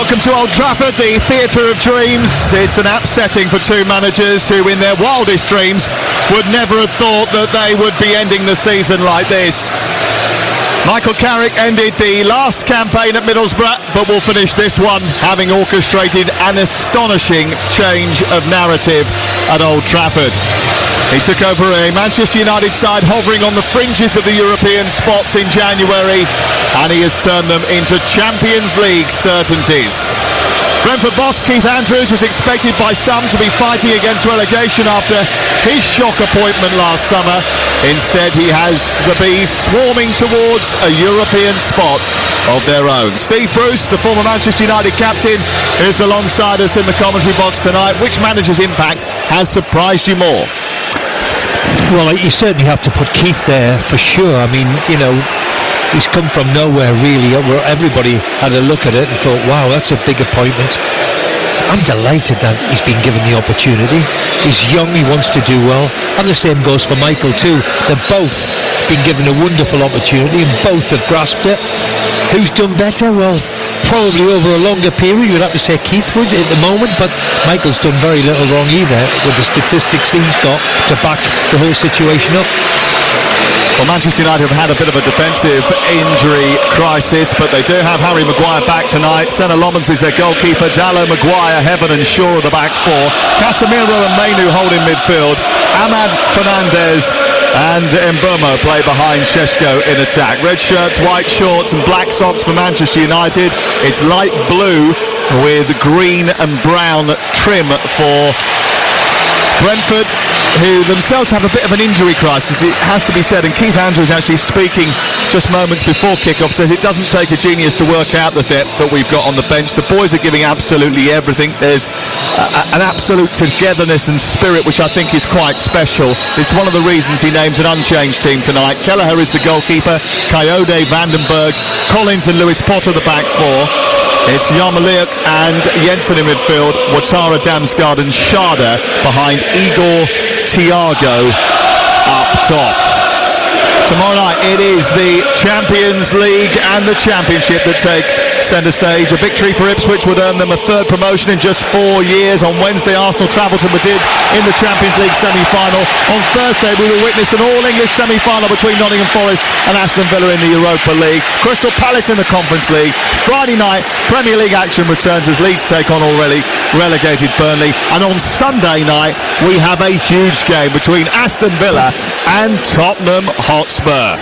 Welcome to Old Trafford, the theatre of dreams. It's an apt setting for two managers who in their wildest dreams would never have thought that they would be ending the season like this. Michael Carrick ended the last campaign at Middlesbrough, but will finish this one having orchestrated an astonishing change of narrative at Old Trafford. He took over a Manchester United side hovering on the fringes of the European spots in January, and he has turned them into Champions League certainties. Brentford boss Keith Andrews was expected by some to be fighting against relegation after his shock appointment last summer. Instead, he has the Bees swarming towards a European spot of their own. Steve Bruce, the former Manchester United captain, is alongside us in the commentary box tonight. Which manager's impact has surprised you more? Well, you certainly have to put Keith there for sure. I mean, you know, he's come from nowhere really, where everybody had a look at it and thought, wow, that's a big appointment. I'm delighted that he's been given the opportunity. He's young, he wants to do well, and the same goes for Michael too. They've both been given a wonderful opportunity and both have grasped it. Who's done better? Well, probably over a longer period you'd have to say Keith would at the moment, but Michael's done very little wrong either with the statistics he's got to back the whole situation up. Well, Manchester United have had a bit of a defensive injury crisis, but they do have Harry Maguire back tonight. Senna Lomans is their goalkeeper. Dallo, Maguire, Heaven and Shaw are the back four. Casemiro and Mainu hold in midfield. Ahmad, Fernandez and Mbeumo play behind Šeško in attack. Red shirts, white shorts and black socks for Manchester United. It's light blue with green and brown trim for Brentford, who themselves have a bit of an injury crisis, it has to be said, and Keith Andrews actually speaking just moments before kick-off says it doesn't take a genius to work out the depth that we've got on the bench. The boys are giving absolutely everything. There's an absolute togetherness and spirit which I think is quite special. It's one of the reasons he names an unchanged team tonight. Kelleher is the goalkeeper, Coyote, Vandenberg, Collins and Lewis Potter the back four. It's Yarmolenko and Jensen in midfield, Ouattara, Damsgaard and Schade behind Igor Thiago up top. Tomorrow night it is the Champions League and the Championship that take centre stage. A victory for Ipswich would earn them a third promotion in just 4 years. On Wednesday, Arsenal travel to Madrid in the Champions League semi-final. On Thursday, we will witness an all-English semi-final between Nottingham Forest and Aston Villa in the Europa League. Crystal Palace in the Conference League. Friday night, Premier League action returns as Leeds take on already relegated Burnley. And on Sunday night, we have a huge game between Aston Villa and Tottenham Hotspur.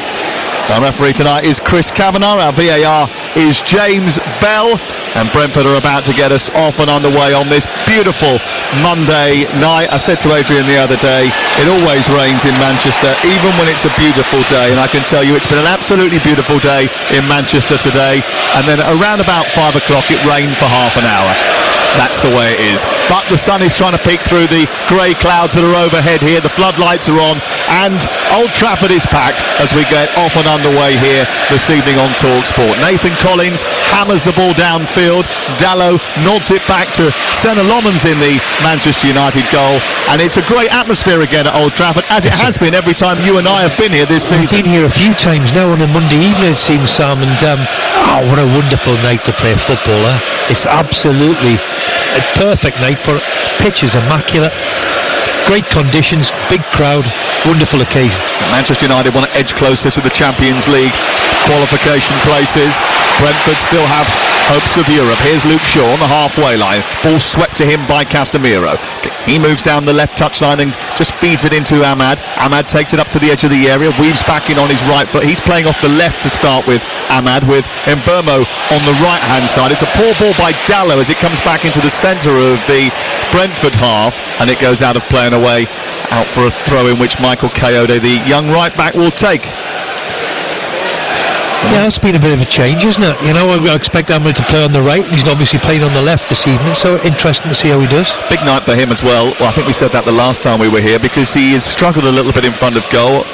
Our referee tonight is Chris Kavanagh. Our VAR is James Bell. And Brentford are about to get us off and underway on this beautiful Monday night. I said to Adrian the other day, it always rains in Manchester, even when it's a beautiful day. And I can tell you it's been an absolutely beautiful day in Manchester today. And then around about 5 o'clock it rained for half an hour. That's the way it is. But the sun is trying to peek through the grey clouds that are overhead here. The floodlights are on and Old Trafford is packed as we get off and underway here this evening on TalkSport. Nathan Collins hammers the ball downfield. Dallo nods it back to Senna Lomans in the Manchester United goal. And it's a great atmosphere again at Old Trafford, as it has been every time you and I have been here this season. I've been here a few times now on a Monday evening, it seems, Sam, and what a wonderful night to play football. It's absolutely a perfect night for it. Pitch is immaculate, great conditions, big crowd, wonderful occasion. Manchester United want to edge closer to the Champions League qualification places. Brentford still have hopes of Europe. Here's Luke Shaw on the halfway line. Ball swept to him by Casemiro. He moves down the left touchline and just feeds it into Ahmad. Ahmad takes it up to the edge of the area, weaves back in on his right foot. He's playing off the left to start with, Ahmad, with Mbeumo on the right hand side. It's a poor ball by Dallo as it comes back into the centre of the Brentford half, and it goes out of play and away, out for a throw in which Michael Coyote, the young right back, will take. Yeah, it's been a bit of a change, isn't it? You know, I expect Ahmed to play on the right. He's obviously playing on the left this evening, so interesting to see how he does. Big night for him as well. Well, I think we said that the last time we were here, because he has struggled a little bit in front of goal.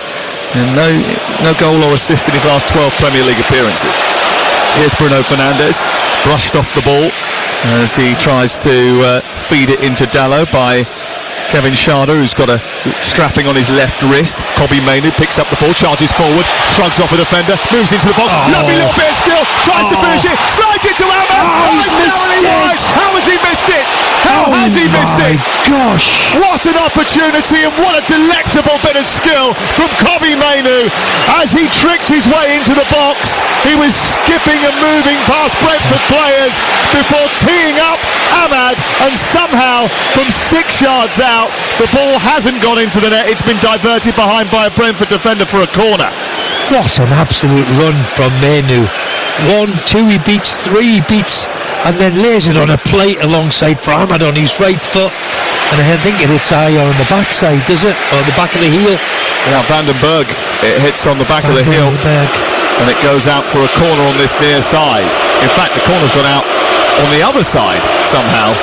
And no goal or assist in his last 12 Premier League appearances. Here's Bruno Fernandes, brushed off the ball as he tries to feed it into Dallo by Kevin Schade, who's got a strapping on his left wrist. Kobbie Mainoo picks up the ball, charges forward, shrugs off a defender, moves into the box. Lovely little bit of skill, tries to finish it, slides it to Ahmad. He's missed How has he missed it? Gosh! What an opportunity and what a delectable bit of skill from Kobbie Mainoo as he tricked his way into the box. He was skipping and moving past Brentford players before teeing up Ahmad, and somehow from 6 yards out the ball hasn't gone into the net. It's been diverted behind by a Brentford defender for a corner. What an absolute run from Mainoo. 1, 2 he beats, 3 he beats, and then lays it on a plate alongside for Ahmad on his right foot, and I think it hits Ayer on the backside, does it? Or the back of the heel? Yeah, Vandenberg, it hits on the back of the heel and it goes out for a corner on this near side. In fact, the corner's gone out on the other side somehow.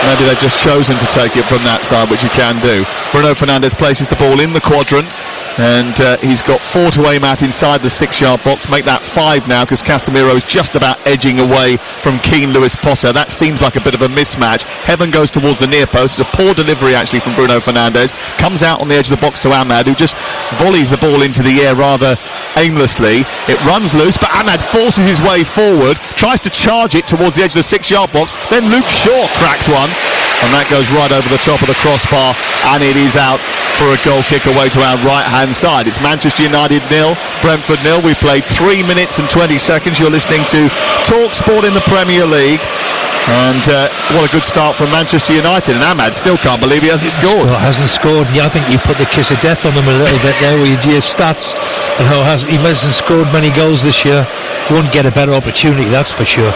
Maybe they've just chosen to take it from that side, which you can do. Bruno Fernandes places the ball in the quadrant, and he's got 4 to aim at inside the 6-yard box. Make that 5 now, because Casemiro's just about edging away from Keane Lewis Potter. That seems like a bit of a mismatch. Heaven goes towards the near post. It's a poor delivery actually from Bruno Fernandes. Comes out on the edge of the box to Ahmad, who just volleys the ball into the air rather aimlessly. It runs loose, but Ahmad forces his way forward, tries to charge it towards the edge of the 6-yard box. Then Luke Shaw cracks one, and that goes right over the top of the crossbar, and it is out for a goal kick away to our right-hand side. It's Manchester United 0, Brentford 0. We played 3 minutes and 20 seconds. You're listening to Talk Sport in the Premier League. And what a good start from Manchester United. And Ahmad still can't believe he hasn't scored. Well, hasn't scored. Yeah, I think you put the kiss of death on him a little bit there with your stats and how he hasn't scored many goals this year. He won't get a better opportunity, that's for sure.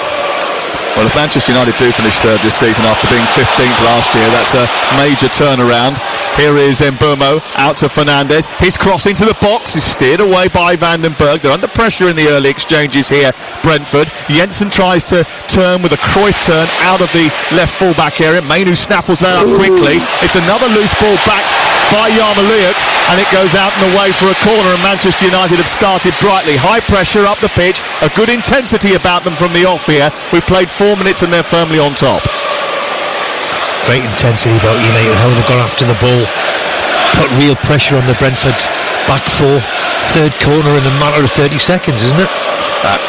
Well, if Manchester United do finish third this season after being 15th last year, that's a major turnaround. Here is Mbeumo out to Fernandes. His cross into the box is steered away by Vandenberg. They're under pressure in the early exchanges here, Brentford. Jensen tries to turn with a Cruyff turn out of the left full-back area. Mainoo snaffles that up quickly. It's another loose ball back by Yarmoliuk, and it goes out and away for a corner, and Manchester United have started brightly. High pressure up the pitch, a good intensity about them from the off here. We've played 4 minutes and they're firmly on top. Great intensity about United, how they've gone after the ball, put real pressure on the Brentford back four. Third corner in a matter of 30 seconds, isn't it?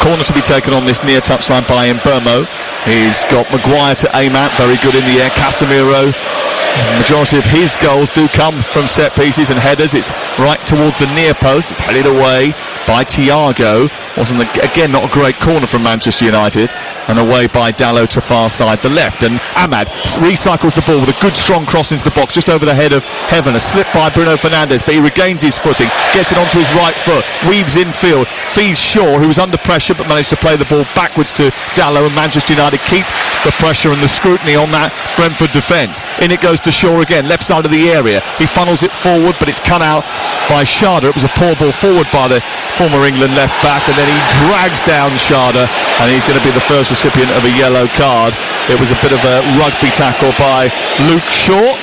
Corner to be taken on this near touchline by Mbeumo. He's got Maguire to aim at, very good in the air. Casemiro, the majority of his goals do come from set pieces and headers. It's right towards the near post. It's headed away by Thiago. Wasn't again not a great corner from Manchester United, and away by Dalot to far side the left. And Ahmad recycles the ball with a good strong cross into the box just over the head of Heaven. A slip by Bruno Fernandes, but he regains his footing, gets it onto his right foot, weaves infield, feeds Shaw, who was under pressure but managed to play the ball backwards to Dalot, and Manchester United keep the pressure and the scrutiny on that Brentford defence. In it goes to Shaw again, left side of the area. He funnels it forward, but it's cut out by Schade. It was a poor ball forward by the former England left back, and then he drags down Schade, and he's going to be the first recipient of a yellow card. It was a bit of a rugby tackle by Luke Shaw,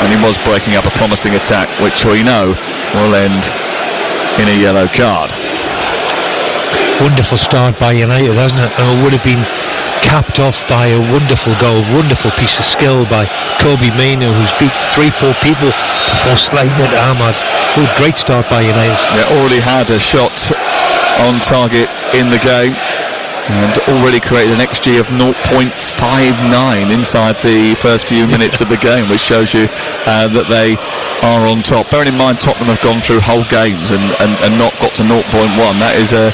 and he was breaking up a promising attack, which we know will end in a yellow card. Wonderful start by United, hasn't it? And it would have been capped off by a wonderful goal, wonderful piece of skill by Kobbie Mainoo, who's beat 3-4 people before sliding it to Ahmad. Oh, great start by United. Yeah, already had a shot on target in the game, and already created an XG of 0.59 inside the first few minutes of the game, which shows you that they are on top. Bearing in mind Tottenham have gone through whole games and not got to 0.1. That is a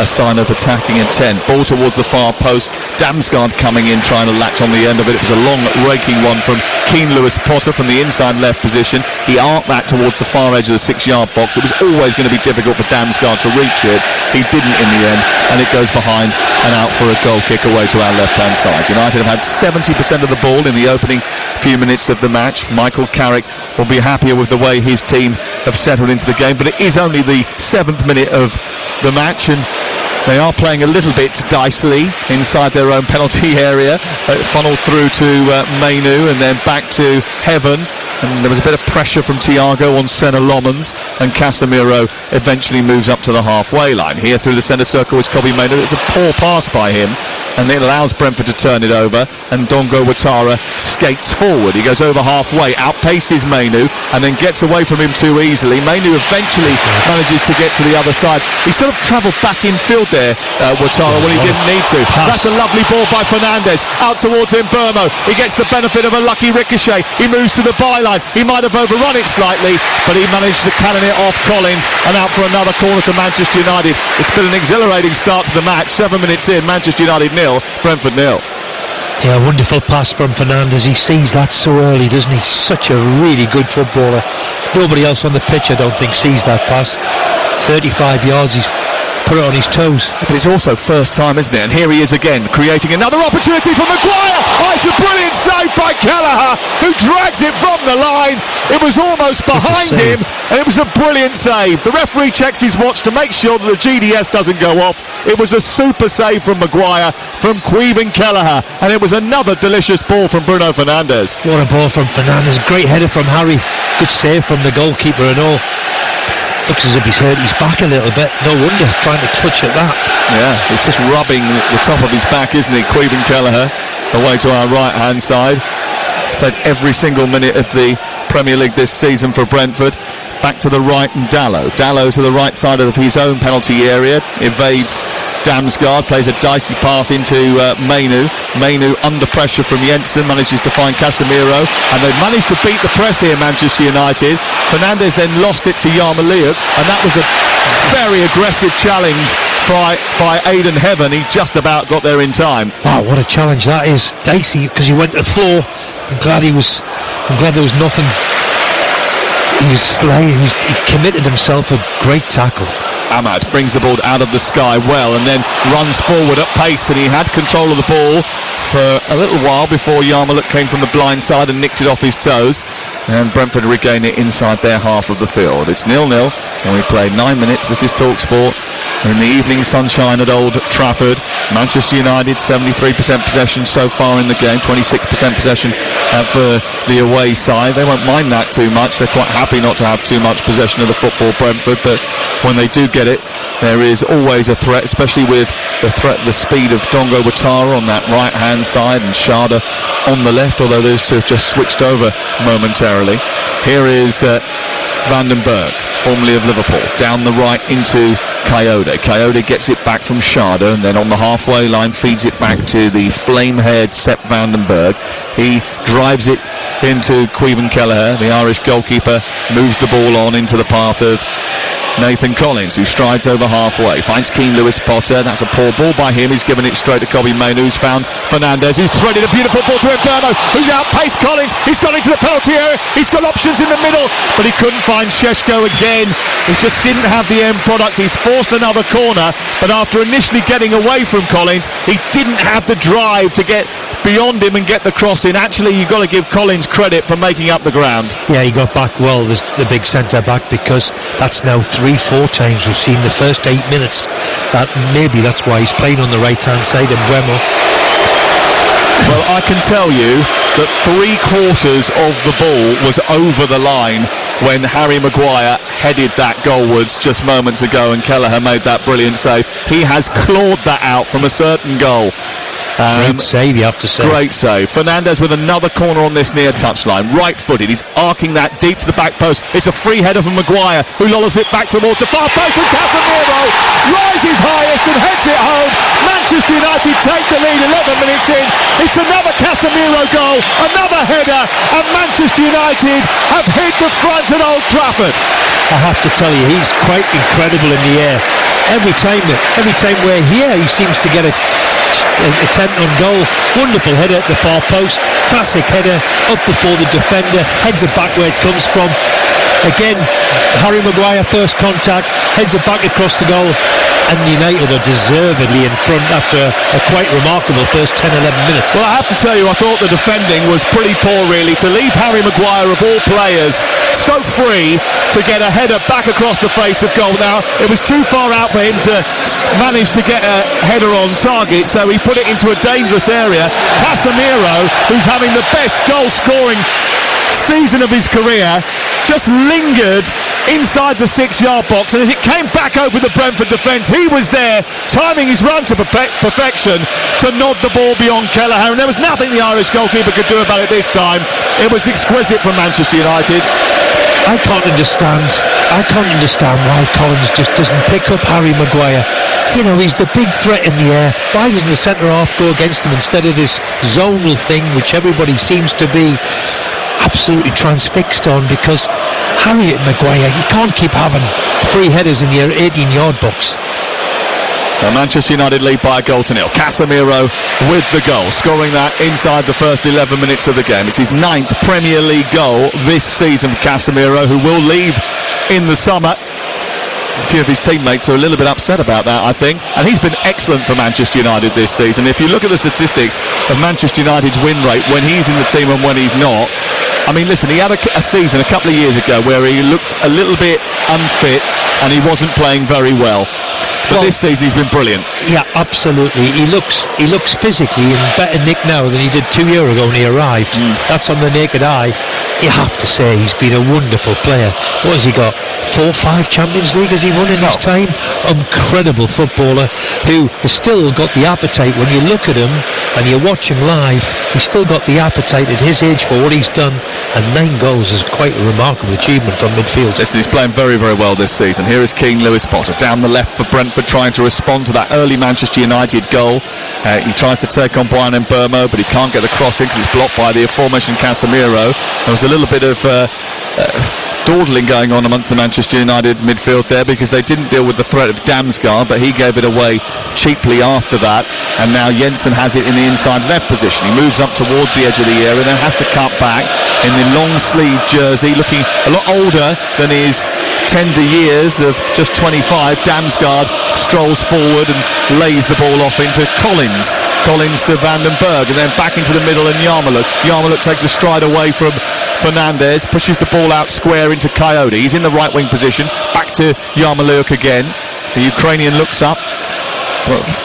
sign of attacking intent. Ball towards the far post. Damsgaard coming in, trying to latch on the end of it. It was a long raking one from Keane Lewis Potter from the inside left position. He arced that towards the far edge of the 6-yard box. It was always going to be difficult for Damsgaard to reach it. He didn't in the end, and it goes behind and out for a goal kick away to our left-hand side. United have had 70% of the ball in the opening few minutes of the match. Michael Carrick will be happier with the way his team have settled into the game, but it is only the 7th minute of the match, and they are playing a little bit dicily inside their own penalty area. Funneled through to Mainoo and then back to Heaven. And there was a bit of pressure from Thiago on Senna Lomans, and Casemiro eventually moves up to the halfway line. Here through the centre circle is Kobbie Mainoo. It's a poor pass by him, and it allows Brentford to turn it over, and Dongo Ouattara skates forward. He goes over halfway, outpaces Mainoo, and then gets away from him too easily. Mainu eventually manages to get to the other side. He sort of travelled back in field there, Ouattara, when he didn't need to. That's a lovely ball by Fernandes. Out towards Mbeumo. He gets the benefit of a lucky ricochet. He moves to the byline. He might have overrun it slightly, but he managed to cannon it off Collins and out for another corner to Manchester United. It's been an exhilarating start to the match. 7 minutes in, Manchester United 0, Brentford 0. Yeah, wonderful pass from Fernandes. He sees that so early, doesn't he? Such a really good footballer. Nobody else on the pitch, I don't think, sees that pass. 35 yards, he's put it on his toes. But it's also first time, isn't it? And here he is again, creating another opportunity for Maguire. Oh, it's a brilliant save by Kelleher, who drags it from the line. It was almost behind him, and it was a brilliant save. The referee checks his watch to make sure that the GDS doesn't go off. It was a super save from Maguire, from Queven Kelleher, and it was another delicious ball from Bruno Fernandes. What a ball from Fernandes. Great header from Harry. Good save from the goalkeeper and all. Looks as if he's hurt his back a little bit. No wonder, trying to clutch at that. Yeah, he's just rubbing the top of his back, isn't he? Queven Kelleher, away to our right-hand side. He's played every single minute of the Premier League this season for Brentford. Back to the right, and Dalot to the right side of his own penalty area, evades Damsgaard, plays a dicey pass into Mainu under pressure from Jensen, manages to find Casemiro, and they've managed to beat the press here, Manchester United. Fernandes then lost it to Yarmolenko, and that was a very aggressive challenge by Aidan Heaven. He just about got there in time. Wow, what a challenge that is. Dicey, because he went to the floor. I'm glad there was nothing. He was slaying. He committed himself. A great tackle. Ahmad brings the ball out of the sky well and then runs forward at pace, and he had control of the ball for a little while before Yarmolenko came from the blind side and nicked it off his toes, and Brentford regain it inside their half of the field. It's 0-0 and we played 9 minutes. This is TalkSport in the evening sunshine at Old Trafford. Manchester United 73% possession so far in the game, 26% possession for the away side. They won't mind that too much. They're quite happy not to have too much possession of the football, Brentford, but when they do get it, there is always a threat, especially with the speed of Dongo Ouattara on that right hand side and Schade on the left, although those two have just switched over momentarily. Here is Vandenberg, formerly of Liverpool, down the right into Coyote gets it back from Schade, and then on the halfway line feeds it back to the flame-haired Sepp Vandenberg. He drives it into Queven Kelleher. The Irish goalkeeper moves the ball on into the path of Nathan Collins, who strides over halfway, finds Keane Lewis Potter. That's a poor ball by him. He's given it straight to Kobbie Mainoo, who's found Fernandes, who's threaded a beautiful ball to Mbeumo, who's outpaced Collins. He's gone into the penalty area. He's got options in the middle, but he couldn't find Šeško again. He just didn't have the end product. He's forced another corner, but after initially getting away from Collins, he didn't have the drive to get beyond him and get the cross in. Actually, you've got to give Collins credit for making up the ground. Yeah, he got back well, the big centre-back, because that's now 3-4 times we've seen the first 8 minutes. Maybe that's why he's playing on the right-hand side in Mbeumo. Well, I can tell you that 3/4 of the ball was over the line when Harry Maguire headed that goalwards just moments ago, and Kelleher made that brilliant save. He has clawed that out from a certain goal. Great save, you have to say. Great save. Fernandes with another corner on this near touchline, right-footed. He's arcing that deep to the back post. It's a free header from Maguire, who lolls it back towards the far post, and Casemiro rises highest and heads it home. Manchester United take the lead 11 minutes in. It's another Casemiro goal, another header, and Manchester United have hit the front at Old Trafford. I have to tell you, he's quite incredible in the air. Every time we're here, he seems to get an attempt on goal. Wonderful header at the far post. Classic header up before the defender. Heads it back where it comes from. Again, Harry Maguire first contact, heads it back across the goal, and United are deservedly in front after a quite remarkable first 10-11 minutes. Well, I have to tell you, I thought the defending was pretty poor, really, to leave Harry Maguire, of all players, so free to get a header back across the face of goal. Now, it was too far out for him to manage to get a header on target, so he put it into a dangerous area. Casemiro, who's having the best goal-scoring season of his career, just lingered inside the 6-yard box, and as it came back over the Brentford defence, he was there timing his run to perfection to nod the ball beyond Kelleher, and there was nothing the Irish goalkeeper could do about it this time. It was exquisite from Manchester United. I can't understand why Collins just doesn't pick up Harry Maguire. You know, he's the big threat in the air. Why doesn't the centre half go against him instead of this zonal thing which everybody seems to be absolutely transfixed on? Because Harry Maguire, you can't keep having free headers in your 18-yard box. Well, Manchester United lead by a goal to nil. Casemiro with the goal, scoring that inside the first 11 minutes of the game. It's his 9th Premier League goal this season for Casemiro, who will leave in the summer. A few of his teammates are a little bit upset about that, I think, and he's been excellent for Manchester United this season. If you look at the statistics of Manchester United's win rate when he's in the team and when he's not, I mean, listen, he had a season a couple of years ago where he looked a little bit unfit and he wasn't playing very well. But this season he's been brilliant. Yeah, absolutely. He looks physically in better nick now than he did 2 years ago when he arrived. That's on the naked eye. You have to say he's been a wonderful player. What has he got? 4 or 5 Champions League has he won in his time? Incredible footballer who has still got the appetite. When you look at him and you watch him live, he's still got the appetite at his age for what he's done, and 9 goals is quite a remarkable achievement from midfield. Listen, he's playing very, very well this season. Here is Keane Lewis Potter down the left for Brentford, trying to respond to that early Manchester United goal. He tries to take on Brian Mbeumo, but he can't get the crossing because it's blocked by the aforementioned Casemiro. There was a little bit of dawdling going on amongst the Manchester United midfield there because they didn't deal with the threat of Damsgaard, but he gave it away cheaply after that, and now Jensen has it in the inside left position. He moves up towards the edge of the area and then has to cut back in the long sleeve jersey, looking a lot older than his tender years of just 25. Damsgaard strolls forward and lays the ball off into Collins to Van den Berg, and then back into the middle, and Yarmouk takes a stride away from Fernandez, pushes the ball out square into Coyote. He's in the right wing position, back to Yarmouk again. The Ukrainian looks up,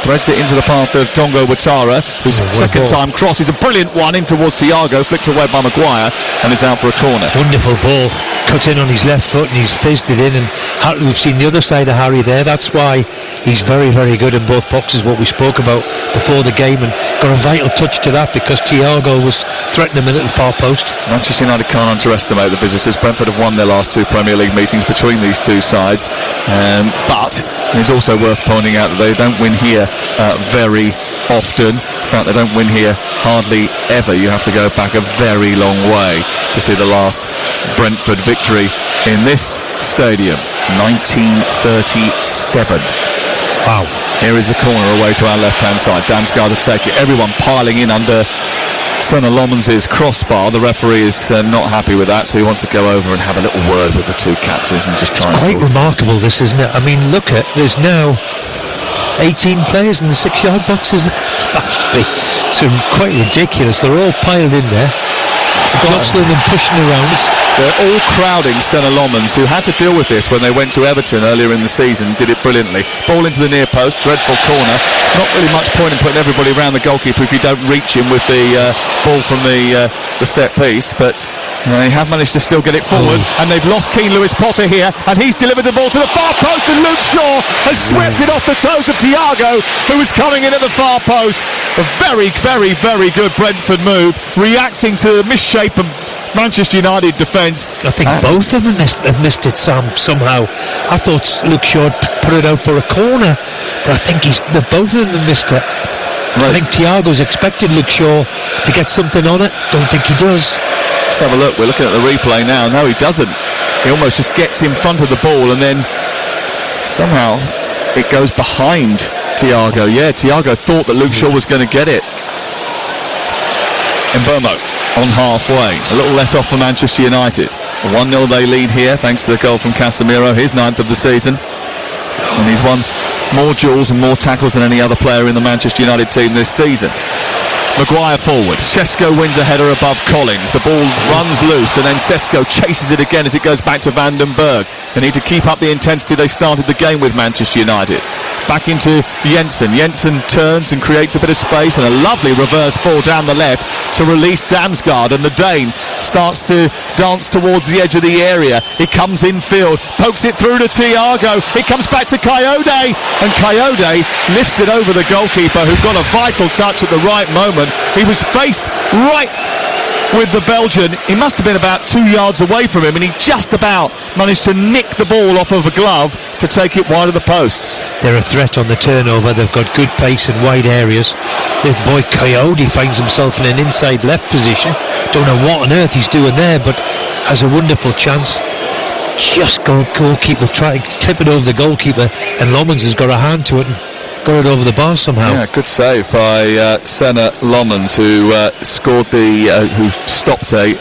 threads it into the path of Tongo Ouattara, whose second time cross is a brilliant one in towards Thiago, flicked away by Maguire, and is out for a corner. Wonderful ball, cut in on his left foot and he's fizzed it in, and we've seen the other side of Harry there. That's why he's very, very good in both boxes, what we spoke about before the game, and got a vital touch to that because Thiago was threatening him in at the far post. Manchester United can't underestimate the visitors. Brentford have won their last 2 Premier League meetings between these two sides, but it's also worth pointing out that they don't win here very often. In fact, they don't win here hardly ever. You have to go back a very long way to see the last Brentford victory in this stadium, 1937. Wow. Here is the corner away to our left-hand side. Damsgaard to take it. Everyone piling in under Sonny Lommans' crossbar. The referee is not happy with that, so he wants to go over and have a little word with the 2 captains and just try and quite remarkable, this, isn't it? I mean, look at, there's now 18 players in the 6-yard boxes. It has to be. It's quite ridiculous. They're all piled in there, jostling and pushing around. They're all crowding Sonny Lommans, who had to deal with this when they went to Everton earlier in the season. Did it brilliantly. Ball into the near post, dreadful corner. Not really much point in putting everybody around the goalkeeper if you don't reach him with the ball from the set piece, but they have managed to still get it forward, and they've lost Keane Lewis Potter here, and he's delivered the ball to the far post, and Luke Shaw has swept it off the toes of Thiago, who was coming in at the far post. A very, very, very good Brentford move, reacting to the misshapen Manchester United defence. I think both of them have missed it, Sam, somehow. I thought Luke Shaw put it out for a corner, but I think both of them missed it. Right. I think Thiago's expected Luke Shaw to get something on it. Don't think he does. Let's have a look. We're looking at the replay now. No, he doesn't. He almost just gets in front of the ball, and then somehow it goes behind Thiago. Yeah, Thiago thought that Luke Shaw was going to get it. Mbeumo on halfway, a little less off for Manchester United. 1-0 they lead here thanks to the goal from Casemiro, his 9th of the season, and he's won more duels and more tackles than any other player in the Manchester United team this season. Maguire forward, Sesko wins a header above Collins, the ball runs loose, and then Sesko chases it again as it goes back to Van den Berg. They need to keep up the intensity they started the game with, Manchester United. Back into Jensen. Jensen turns and creates a bit of space, and a lovely reverse ball down the left to release Damsgaard, and the Dane starts to dance towards the edge of the area. He comes infield, pokes it through to Thiago. It comes back to Coyote, and Coyote lifts it over the goalkeeper, who got a vital touch at the right moment. He was faced right with the Belgian. He must have been about 2 yards away from him, and he just about managed to nick the ball off of a glove to take it wide of the posts. They're a threat on the turnover. They've got good pace in wide areas. This boy Coyote finds himself in an inside left position. Don't know what on earth he's doing there, but has a wonderful chance. Just goalkeeper try to tip it over the goalkeeper, and Lomans has got a hand to it and got it over the bar somehow. Yeah, good save by Senna Lomans, who scored who stopped a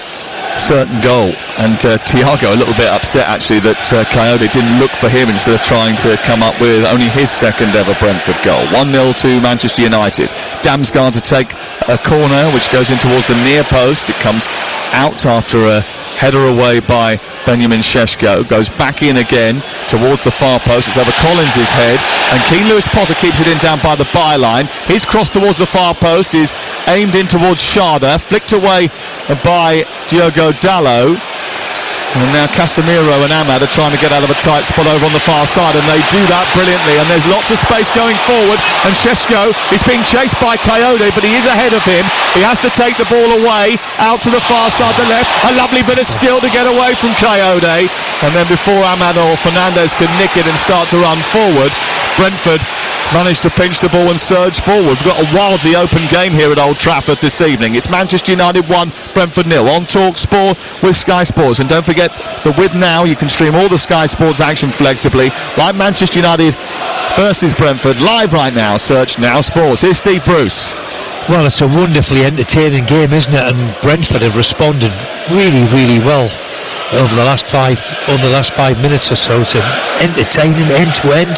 certain goal. And Thiago a little bit upset actually that Coyote didn't look for him instead of trying to come up with only his second ever Brentford goal. 1-0 to Manchester United. Damsgaard to take a corner which goes in towards the near post. It comes out after a header away by Benjamin Šeško, goes back in again towards the far post. It's over Collins' head, and Keane Lewis Potter keeps it in down by the byline. His cross towards the far post is aimed in towards Schade, flicked away by Diogo Dalot. And now Casemiro and Ahmad are trying to get out of a tight spot over on the far side, and they do that brilliantly, and there's lots of space going forward, and Šeško is being chased by Coyote, but he is ahead of him. He has to take the ball away out to the far side, the left. A lovely bit of skill to get away from Coyote, and then before Ahmad or Fernandes can nick it and start to run forward, Brentford managed to pinch the ball and surge forward. We've got a wildly open game here at Old Trafford this evening. It's Manchester United 1, Brentford 0 on TalkSport with Sky Sports. And don't forget that with Now you can stream all the Sky Sports action flexibly, like Manchester United versus Brentford live right now. Search Now Sports. Here's Steve Bruce. Well, it's a wonderfully entertaining game, isn't it? And Brentford have responded really, really well over the last 5 minutes or so. It's entertaining end to end.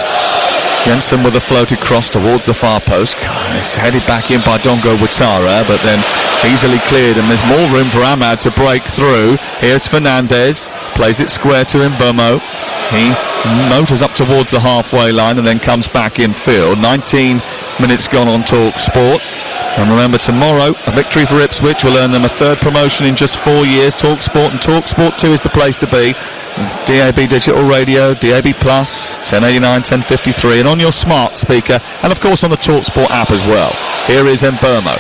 Jensen with a floated cross towards the far post. It's headed back in by Dongo Ouattara, but then easily cleared, and there's more room for Ahmad to break through. Here's Fernandes, plays it square to Mbeumo. He motors up towards the halfway line and then comes back in field. 19 minutes gone on TalkSport. And remember, tomorrow a victory for Ipswich will earn them a third promotion in just 4 years. TalkSport and TalkSport 2 is the place to be. DAB Digital Radio, DAB Plus, 1089, 1053, and on your smart speaker, and of course on the TalkSport app as well. Here is Mbeumo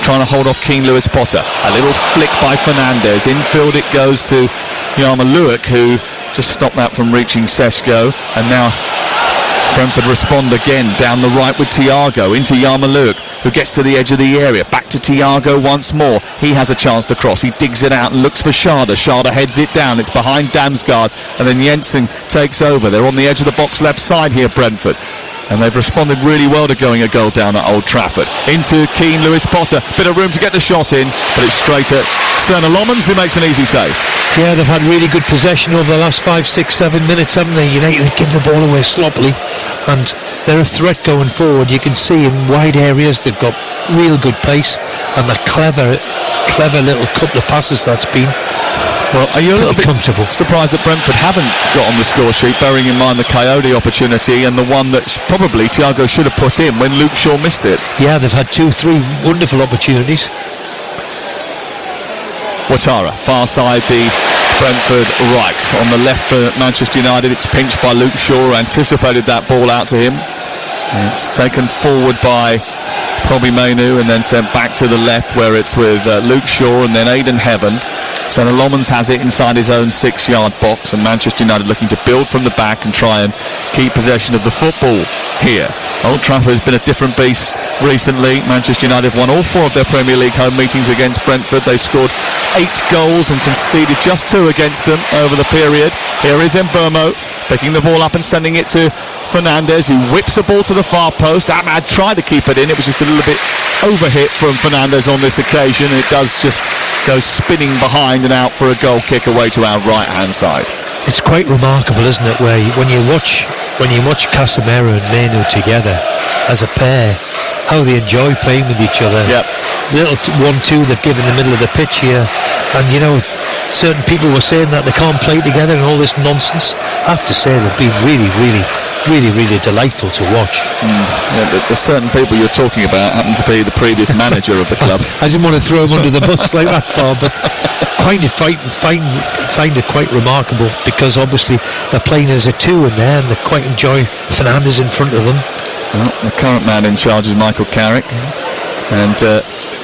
trying to hold off Keane Lewis Potter. A little flick by Fernandes. Infield it goes to Yarmolenko, who just stopped that from reaching Šeško, and now Brentford respond again down the right with Thiago into Yarmolenko, who gets to the edge of the area. Back to Thiago once more. He has a chance to cross. He digs it out and looks for Schade. Schade heads it down. It's behind Damsgaard, and then Jensen takes over. They're on the edge of the box left side here, Brentford. And they've responded really well to going a goal down at Old Trafford. Into Keane Lewis Potter. Bit of room to get the shot in, but it's straight at Senna Lomans, who makes an easy save. Yeah, they've had really good possession over the last 5, 6, 7 minutes, haven't they? United give the ball away sloppily, and they're a threat going forward. You can see in wide areas they've got real good pace, and the clever little couple of passes that's been. Well, are you a little bit comfortable? Surprised that Brentford haven't got on the score sheet, bearing in mind the Coyote opportunity and the one that probably Thiago should have put in when Luke Shaw missed it? Yeah, they've had 2, 3 wonderful opportunities. Ouattara, far side, the Brentford right. On the left for Manchester United, it's pinched by Luke Shaw, anticipated that ball out to him. It's taken forward by Probby Mainoo and then sent back to the left, where it's with Luke Shaw and then Aidan Heaven. Senna Lomans has it inside his own 6-yard box, and Manchester United looking to build from the back and try and keep possession of the football here. Old Trafford has been a different beast recently. Manchester United have won all 4 of their Premier League home meetings against Brentford. They scored 8 goals and conceded just 2 against them over the period. Here is Mbeumo picking the ball up and sending it to Fernandes, who whips the ball to the far post. Ahmad tried to keep it in. It was just a little bit overhit from Fernandes on this occasion. It does just go spinning behind and out for a goal kick away to our right hand side. It's quite remarkable, isn't it, where when you watch Casemiro and Mainoo together as a pair, how they enjoy playing with each other. Yep. Little 1-2 they've given the middle of the pitch here, and certain people were saying that they can't play together and all this nonsense. I have to say they've been really, really, really, really delightful to watch. Yeah, the certain people you're talking about happen to be the previous manager of the club. I didn't want to throw him under the bus like that far, but find it quite remarkable, because obviously they're playing as a two in there and they quite enjoy Fernandes in front of them. Well, the current man in charge is Michael Carrick, and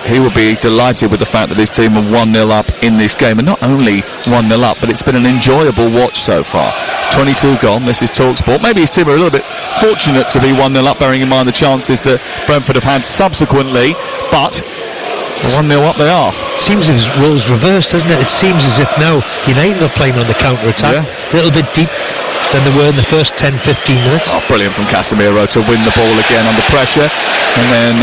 he will be delighted with the fact that his team are 1-0 up in this game, and not only 1-0 up, but it's been an enjoyable watch so far. 22 gone, this is TalkSport. Maybe his team are a little bit fortunate to be 1-0 up, bearing in mind the chances that Brentford have had subsequently, but 1-0 up they are. It seems his role's reversed, doesn't it? It seems as if now United are playing on the counter-attack, a little bit deep than they were in the first 10-15 minutes. Oh, brilliant from Casemiro to win the ball again under pressure. And then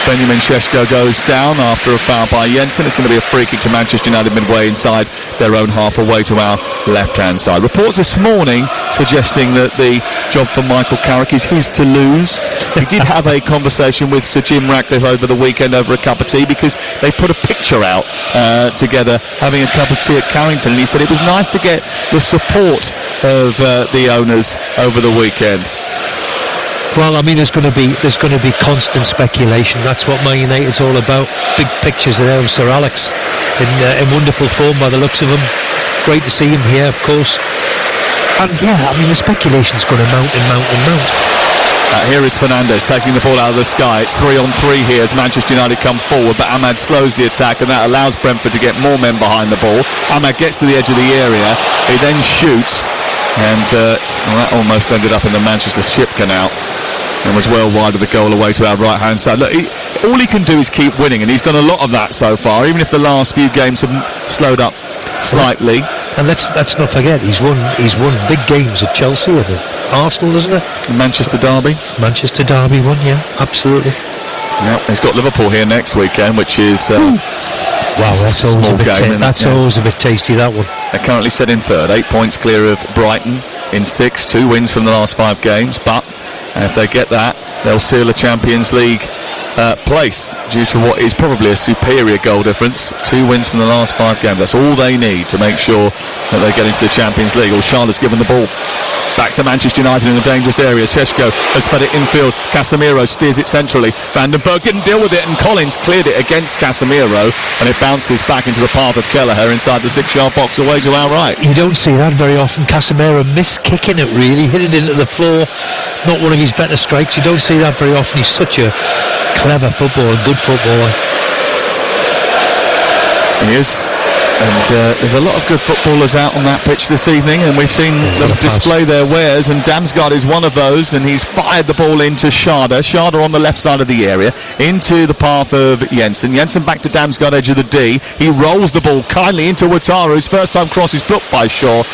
Benjamin Šeško goes down after a foul by Jensen. It's going to be a free kick to Manchester United midway inside their own half, away to our left-hand side. Reports this morning suggesting that the job for Michael Carrick is his to lose. He did have a conversation with Sir Jim Ratcliffe over the weekend over a cup of tea, because they put a picture out together having a cup of tea at Carrington, and he said it was nice to get the support of the owners over the weekend. Well, I mean, there's going to be constant speculation. That's what Man United's all about. Big pictures there of Sir Alex in wonderful form by the looks of him. Great to see him here, of course. And yeah, I mean, the speculation's going to mount and mount and mount. Here is Fernandes taking the ball out of the sky. It's 3-on-3 here as Manchester United come forward, but Ahmad slows the attack, and that allows Brentford to get more men behind the ball. Ahmad gets to the edge of the area. He then shoots, and that almost ended up in the Manchester ship canal and was well wide of the goal away to our right-hand side. Look, all he can do is keep winning, and he's done a lot of that so far, even if the last few games have slowed up slightly. And let's not forget, he's won big games at Chelsea and at Arsenal, isn't it? Manchester Derby won, yeah, absolutely. Yep, he's got Liverpool here next weekend, which is wow, that's always a bit always a bit tasty, that one. They're currently set in third, 8 points clear of Brighton in 6, 2 wins from the last 5 games, but if they get that, they'll seal a Champions League place due to what is probably a superior goal difference. 2 wins from the last 5 games. That's all they need to make sure that they get into the Champions League. Charlotte's given the ball back to Manchester United in a dangerous area. Šeško has fed it infield. Casemiro steers it centrally. Van den Berg didn't deal with it, and Collins cleared it against Casemiro, and it bounces back into the path of Kelleher inside the 6-yard box away to our right. You don't see that very often. Casemiro missed kicking it, really, hit it into the floor. Not one of his better strikes. You don't see that very often. He's such a clever footballer, good footballer. He is. And there's a lot of good footballers out on that pitch this evening, and we've seen them display their wares, and Damsgaard is one of those, and he's fired the ball into Schade on the left side of the area, into the path of Jensen back to Damsgaard, edge of the D. He rolls the ball kindly into Wataru, whose first time cross is blocked by Shaw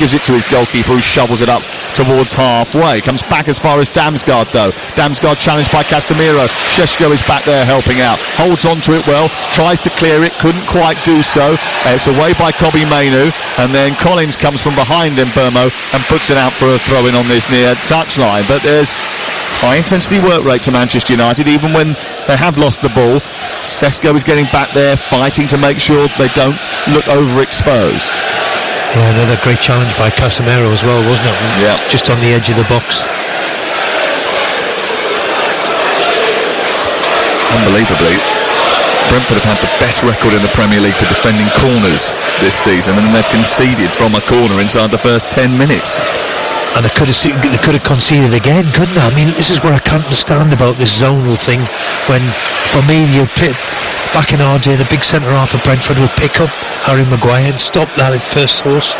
gives it to his goalkeeper, who shovels it up towards halfway. Comes back as far as Damsgaard, though. Damsgaard challenged by Casemiro. Šeško is back there helping out, holds on to it well, tries to clear it, couldn't quite do so. It's away by Kobbie Mainoo, and then Collins comes from behind Mbeumo and puts it out for a throw-in on this near touchline. But there's high-intensity work rate to Manchester United, even when they have lost the ball. Šeško is getting back there, fighting to make sure they don't look overexposed. Yeah, another great challenge by Casemiro as well, wasn't it? Yeah. Just on the edge of the box. Unbelievably, Brentford have had the best record in the Premier League for defending corners this season, and they've conceded from a corner inside the first 10 minutes. And they could have conceded again, couldn't they? I mean, this is where I can't understand about this zonal thing. When, for me, back in our day, the big centre-half of Brentford would pick up Harry Maguire and stop that at first source.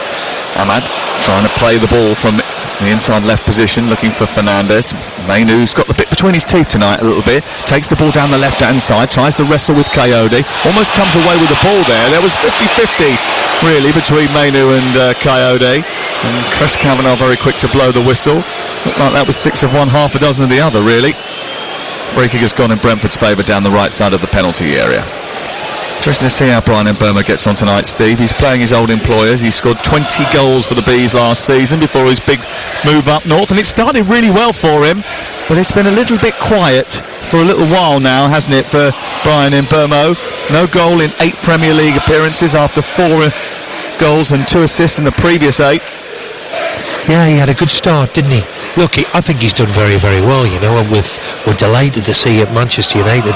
Ahmad trying to play the ball from the inside left position, looking for Fernandes. Mainoo's got the bit between his teeth tonight a little bit. Takes the ball down the left-hand side, tries to wrestle with Coyote. Almost comes away with the ball there. There was 50-50, really, between Mainoo and Coyote. And Chris Kavanagh very quick to blow the whistle. Looked like that was 6 of one, half a dozen of the other, really. Free kick has gone in Brentford's favour down the right side of the penalty area. Interesting to see how Bryan Mbeumo gets on tonight, Steve. He's playing his old employers. He scored 20 goals for the Bees last season before his big move up north, and it started really well for him, but it's been a little bit quiet for a little while now, hasn't it, for Bryan Mbeumo? No goal in 8 Premier League appearances after 4 goals and 2 assists in the previous 8. Yeah, he had a good start, didn't he? Look, I think he's done very, very well, you know, and we're delighted to see at Manchester United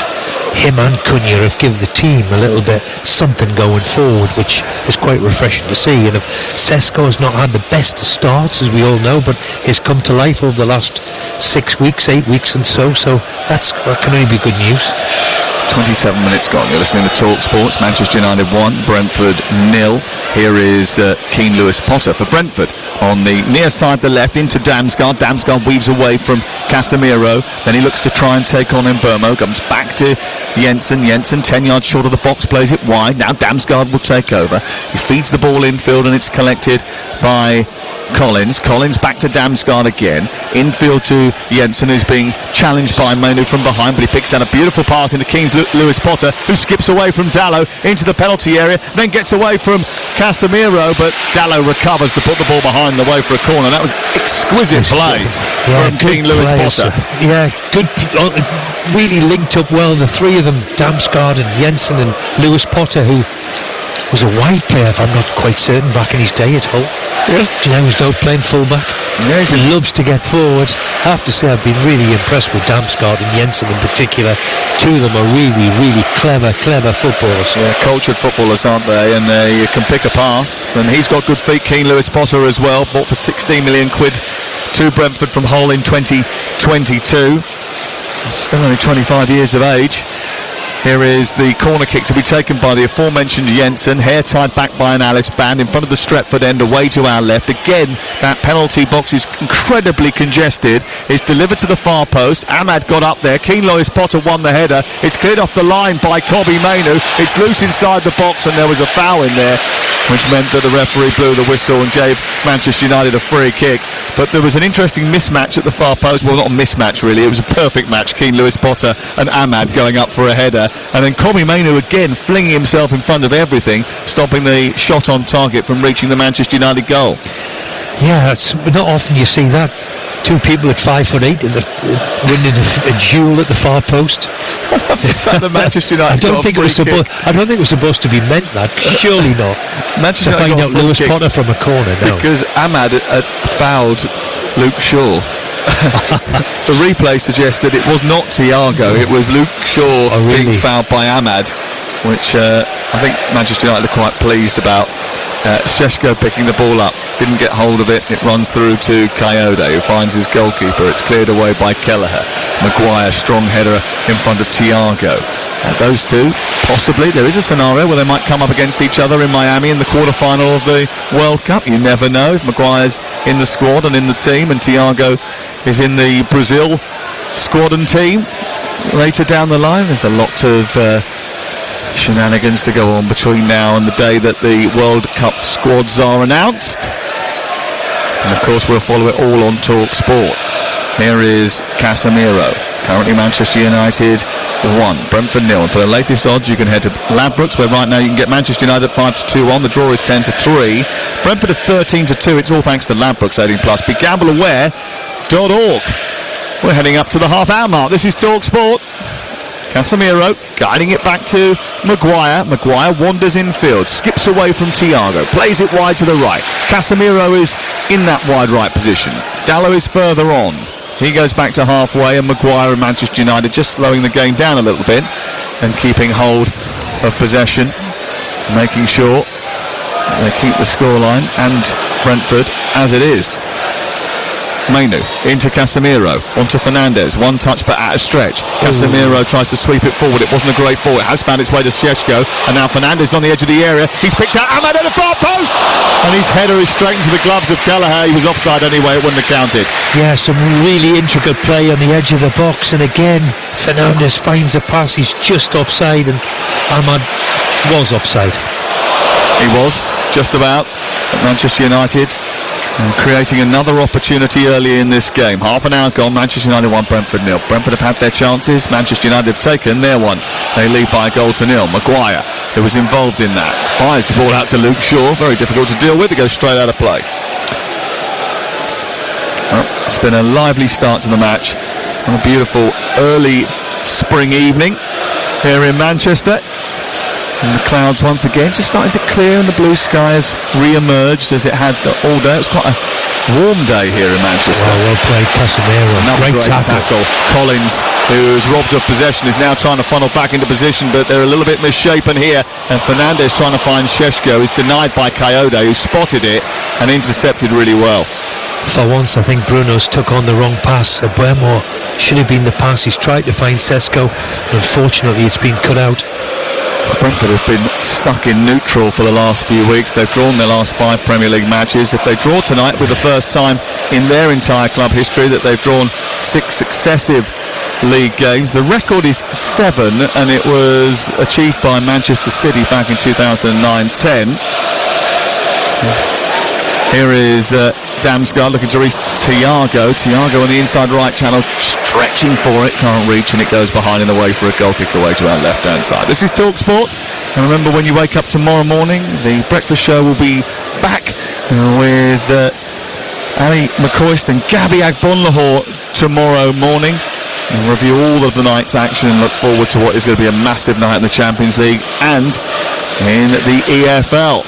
him and Cunha have given the team a little bit something going forward, which is quite refreshing to see. And if Sesko's not had the best of starts, as we all know, but he's come to life over the last 6 weeks, 8 weeks and so that can only be good news. 27 minutes gone. You're listening to Talk Sports. Manchester United 1, Brentford 0. Here is Keane Lewis-Potter for Brentford. On the near side, the left, into Damsgaard. Damsgaard weaves away from Casemiro. Then he looks to try and take on Mbeumo. Comes back to Jensen. Jensen, 10 yards short of the box, plays it wide. Now Damsgaard will take over. He feeds the ball infield and it's collected by Collins back to Damsgaard again. Infield to Jensen, who's being challenged by Manu from behind, but he picks out a beautiful pass into Keane Lewis-Potter, who skips away from Dalot into the penalty area, then gets away from Casemiro, but Dalot recovers to put the ball behind the way for a corner. That was exquisite play from Keane Lewis-Potter. Yeah, good. Really linked up well, the three of them, Damsgaard and Jensen and Lewis-Potter, who was a wide player, if I'm not quite certain, back in his day at Hull. Yeah. Do you know he's now playing fullback? Yeah, he loves to get forward. I have to say I've been really impressed with Damsgaard and Jensen in particular. Two of them are really, really clever footballers. Yeah, cultured footballers, aren't they? And they can pick a pass. And he's got good feet, Keane Lewis-Potter as well. Bought for 16 million quid to Brentford from Hull in 2022. Still only 25 years of age. Here is the corner kick to be taken by the aforementioned Jensen. Hair tied back by an Alice band in front of the Stretford end, away to our left. Again, that penalty box is incredibly congested. It's delivered to the far post. Ahmad got up there. Keane Lewis-Potter won the header. It's cleared off the line by Kobbie Mainoo. It's loose inside the box and there was a foul in there, which meant that the referee blew the whistle and gave Manchester United a free kick. But there was an interesting mismatch at the far post. Well, not a mismatch really. It was a perfect match. Keane Lewis-Potter and Ahmad going up for a header. And then Kobbie Mainoo again flinging himself in front of everything, stopping the shot on target from reaching the Manchester United goal. Yeah, it's not often you see that. Two people at 5'8" winning a duel at the far post. The Manchester United. I don't think it was supposed to be meant that. Surely not. Manchester United find out Lewis-Potter from a corner now. Because Ahmad had fouled Luke Shaw. The replay suggests that it was not Thiago, it was Luke Shaw being fouled by Ahmad, which I think Manchester United are quite pleased about. Šeško picking the ball up, didn't get hold of it. It runs through to Kayode, who finds his goalkeeper. It's cleared away by Kelleher. Maguire, strong header in front of Thiago. Those two, possibly, there is a scenario where they might come up against each other in Miami in the quarter-final of the World Cup. You never know. If Maguire's in the squad and in the team, and Thiago is in the Brazil squad and team later down the line. There's a lot of shenanigans to go on between now and the day that the World Cup squads are announced. And of course we'll follow it all on Talk Sport. Here is Casemiro. Currently Manchester United 1, Brentford 0. And for the latest odds you can head to Ladbrokes, where right now you can get Manchester United 5-2 on. The draw is 10-3. Brentford are 13-2. It's all thanks to Ladbrokes 18+. BeGambleAware.org. We're heading up to the half-hour mark. This is Talk Sport. Casemiro guiding it back to Maguire. Maguire wanders infield, skips away from Thiago, plays it wide to the right. Casemiro is in that wide right position. Dalot is further on. He goes back to halfway, and Maguire and Manchester United just slowing the game down a little bit and keeping hold of possession, making sure they keep the scoreline and Brentford as it is. Mainoo into Casemiro, onto Fernandes, one touch but at a stretch. Casemiro tries to sweep it forward. It wasn't a great ball. It has found its way to Šeško, and now Fernandes on the edge of the area. He's picked out Ahmad at the far post, and his header is straight into the gloves of Kelleher. He was offside anyway, it wouldn't have counted. Yeah, some really intricate play on the edge of the box, and again Fernandes finds a pass. He's just offside, and Ahmad was offside. He was just about at Manchester United, and creating another opportunity early in this game. Half an hour gone, Manchester United 1, Brentford 0. Brentford have had their chances, Manchester United have taken their one. They lead by a goal to nil. Maguire, who was involved in that, fires the ball out to Luke Shaw. Very difficult to deal with. It goes straight out of play. Well, it's been a lively start to the match on a beautiful early spring evening here in Manchester. And the clouds once again just starting to clear, and the blue sky has re-emerged as it had all day. It was quite a warm day here in Manchester. Well played, Casemiro. Another great tackle. Collins, who was robbed of possession, is now trying to funnel back into position, but they're a little bit misshapen here. And Fernandes trying to find Šeško is denied by Coyote, who spotted it and intercepted really well. For once, I think Bruno's took on the wrong pass. Buemo should have been the pass. He's tried to find Šeško. Unfortunately, it's been cut out. Brentford have been stuck in neutral for the last few weeks. They've drawn their last 5 Premier League matches. If they draw tonight, with the first time in their entire club history that they've drawn 6 successive league games. The record is 7, and it was achieved by Manchester City back in 2009-10. Here is Damsgaard looking to reach Thiago. Thiago on the inside right channel, stretching for it, can't reach, and it goes behind and away for a goal kick away to our left-hand side. This is TalkSport, and remember, when you wake up tomorrow morning, the breakfast show will be back with Ali McCoist and Gabby Agbonlahor tomorrow morning. We'll review all of the night's action and look forward to what is going to be a massive night in the Champions League and in the EFL.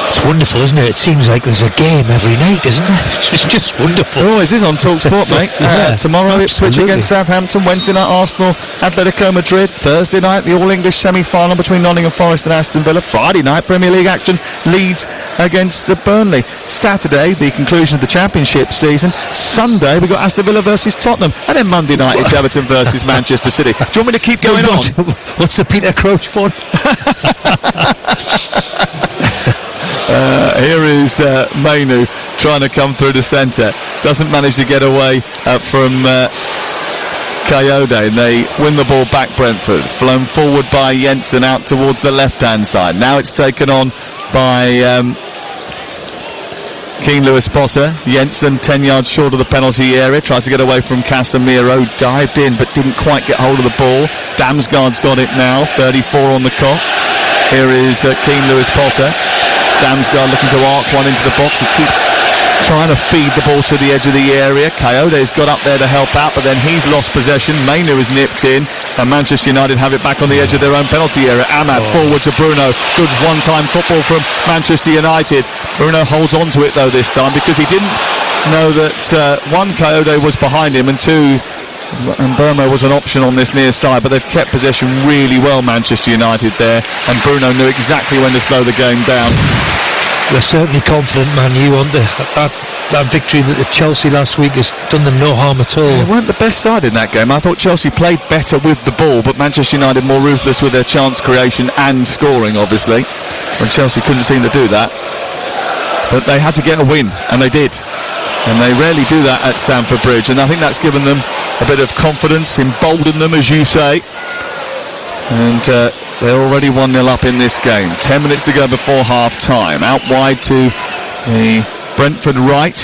It's wonderful, isn't it? It seems like there's a game every night, isn't it? It's just wonderful. It always is on TalkSport, mate. Tomorrow Ipswich against Southampton. Wednesday night Arsenal, Atletico Madrid. Thursday night the All-English semi-final between Nottingham Forest and Aston Villa. Friday night Premier League action, Leeds against Burnley. Saturday the conclusion of the Championship season. Sunday we got Aston Villa versus Tottenham, and then Monday night it's Everton versus Manchester City. Do you want me to keep going on? What's the Peter Crouch one? Here is Mainu trying to come through the centre. Doesn't manage to get away from Coyote, and they win the ball back, Brentford. Flown forward by Jensen out towards the left-hand side. Now it's taken on by Keane Lewis-Potter. Jensen 10 yards short of the penalty area, tries to get away from Casemiro, dived in but didn't quite get hold of the ball. Damsgaard's got it now, 34 on the clock. Here is Keane Lewis-Potter. Damsgaard looking to arc one into the box. He keeps trying to feed the ball to the edge of the area. Coyote's got up there to help out, but then he's lost possession. Mainu is nipped in, and Manchester United have it back on the edge of their own penalty area. Ahmad forward to Bruno. Good one-time football from Manchester United. Bruno holds on to it though this time, because he didn't know that one, Coyote was behind him, and two, and Burma was an option on this near side, but they've kept possession really well, Manchester United there, and Bruno knew exactly when to slow the game down. They're certainly confident, Man U, on that victory that Chelsea last week has done them no harm at all. They weren't the best side in that game. I thought Chelsea played better with the ball, but Manchester United more ruthless with their chance creation and scoring, obviously, when Chelsea couldn't seem to do that. But they had to get a win, and they did. And they rarely do that at Stamford Bridge, and I think that's given them a bit of confidence, emboldened them, as you say. And they're already 1-0 up in this game. 10 minutes to go before half-time. Out wide to the Brentford right.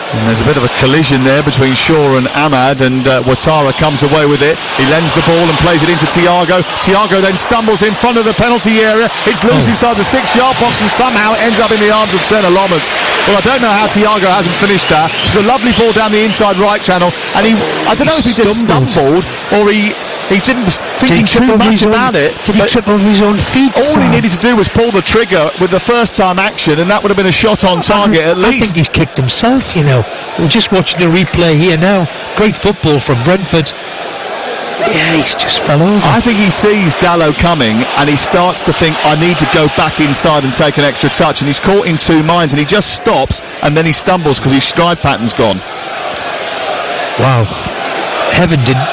And there's a bit of a collision there between Shaw and Ahmad, and Ouattara comes away with it. He lends the ball and plays it into Thiago. Thiago then stumbles in front of the penalty area. It's loose inside the 6-yard box, and somehow it ends up in the arms of Senna Lomans. Well, I don't know how Thiago hasn't finished that. It's a lovely ball down the inside right channel, and I don't know if he just stumbled or he didn't think too much about it. Did he trip over his own feet? All he needed to do was pull the trigger with the first time action, and that would have been a shot on target at least. I think he's kicked himself, you know. We're just watching the replay here now. Great football from Brentford. Yeah, he's just fell over. I think he sees Dalot coming, and he starts to think, I need to go back inside and take an extra touch, and he's caught in two minds, and he just stops, and then he stumbles because his stride pattern's gone. Wow. Heaven didn't...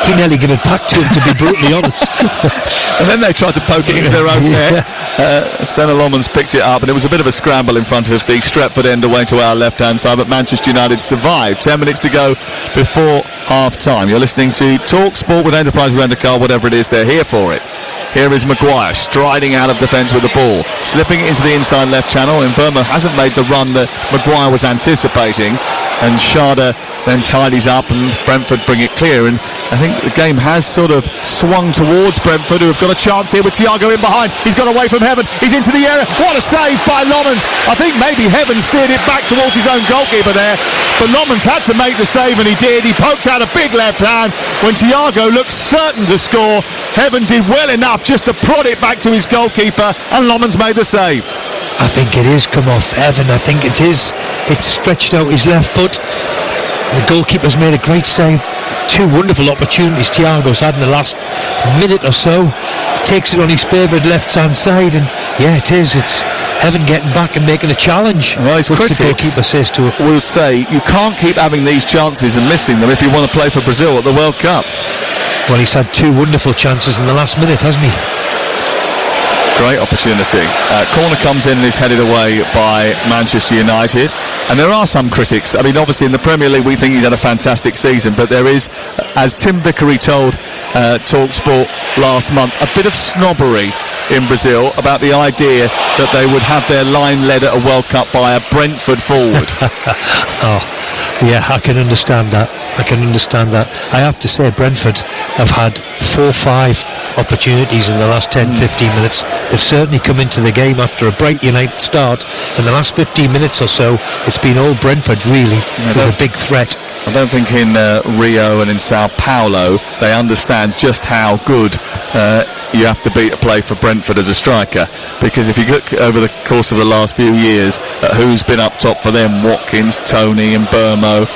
He nearly gave it back to him, to be brutally honest. And then they tried to poke it into their own net. Senna Lomans picked it up, and it was a bit of a scramble in front of the Stretford end away to our left-hand side, but Manchester United survived. 10 minutes to go before half-time. You're listening to TalkSport with Enterprise Rent-A-Car, whatever it is, they're here for it. Here is Maguire striding out of defence with the ball, slipping into the inside left channel, and Burma hasn't made the run that Maguire was anticipating, and Sharda then tidies up and Brentford bring it clear. And I think the game has sort of swung towards Brentford, who have got a chance here with Thiago in behind. He's got away from Heaven. He's into the area. What a save by Lomans. I think maybe Heaven steered it back towards his own goalkeeper there, but Lomans had to make the save, and he did. He poked out a big left hand when Thiago looked certain to score. Heaven did well enough just to prod it back to his goalkeeper, and Lomans made the save. I think it is come off Evan. I think it is. It's stretched out his left foot. The goalkeeper's made a great save. Two wonderful opportunities Thiago's had in the last minute or so. He takes it on his favourite left-hand side, and yeah, it is. It's Evan getting back and making a challenge. Well, his critics the goalkeeper says to it. Will say you can't keep having these chances and missing them if you want to play for Brazil at the World Cup. Well, he's had two wonderful chances in the last minute, hasn't he? Great opportunity. Corner comes in and is headed away by Manchester United. And there are some critics. I mean, obviously in the Premier League we think he's had a fantastic season, but there is, as Tim Vickery told TalkSport last month, a bit of snobbery in Brazil about the idea that they would have their line led at a World Cup by a Brentford forward. Oh, yeah, I can understand that. I have to say Brentford have had 4-5 opportunities in the last 10-15 minutes. They've certainly come into the game after a bright United start. In the last 15 minutes or so, it's been all Brentford really with a big threat. I don't think in Rio and in Sao Paulo they understand just how good you have to be to play for Brentford as a striker, because if you look over the course of the last few years at who's been up top for them, Watkins, Tony and Burmo,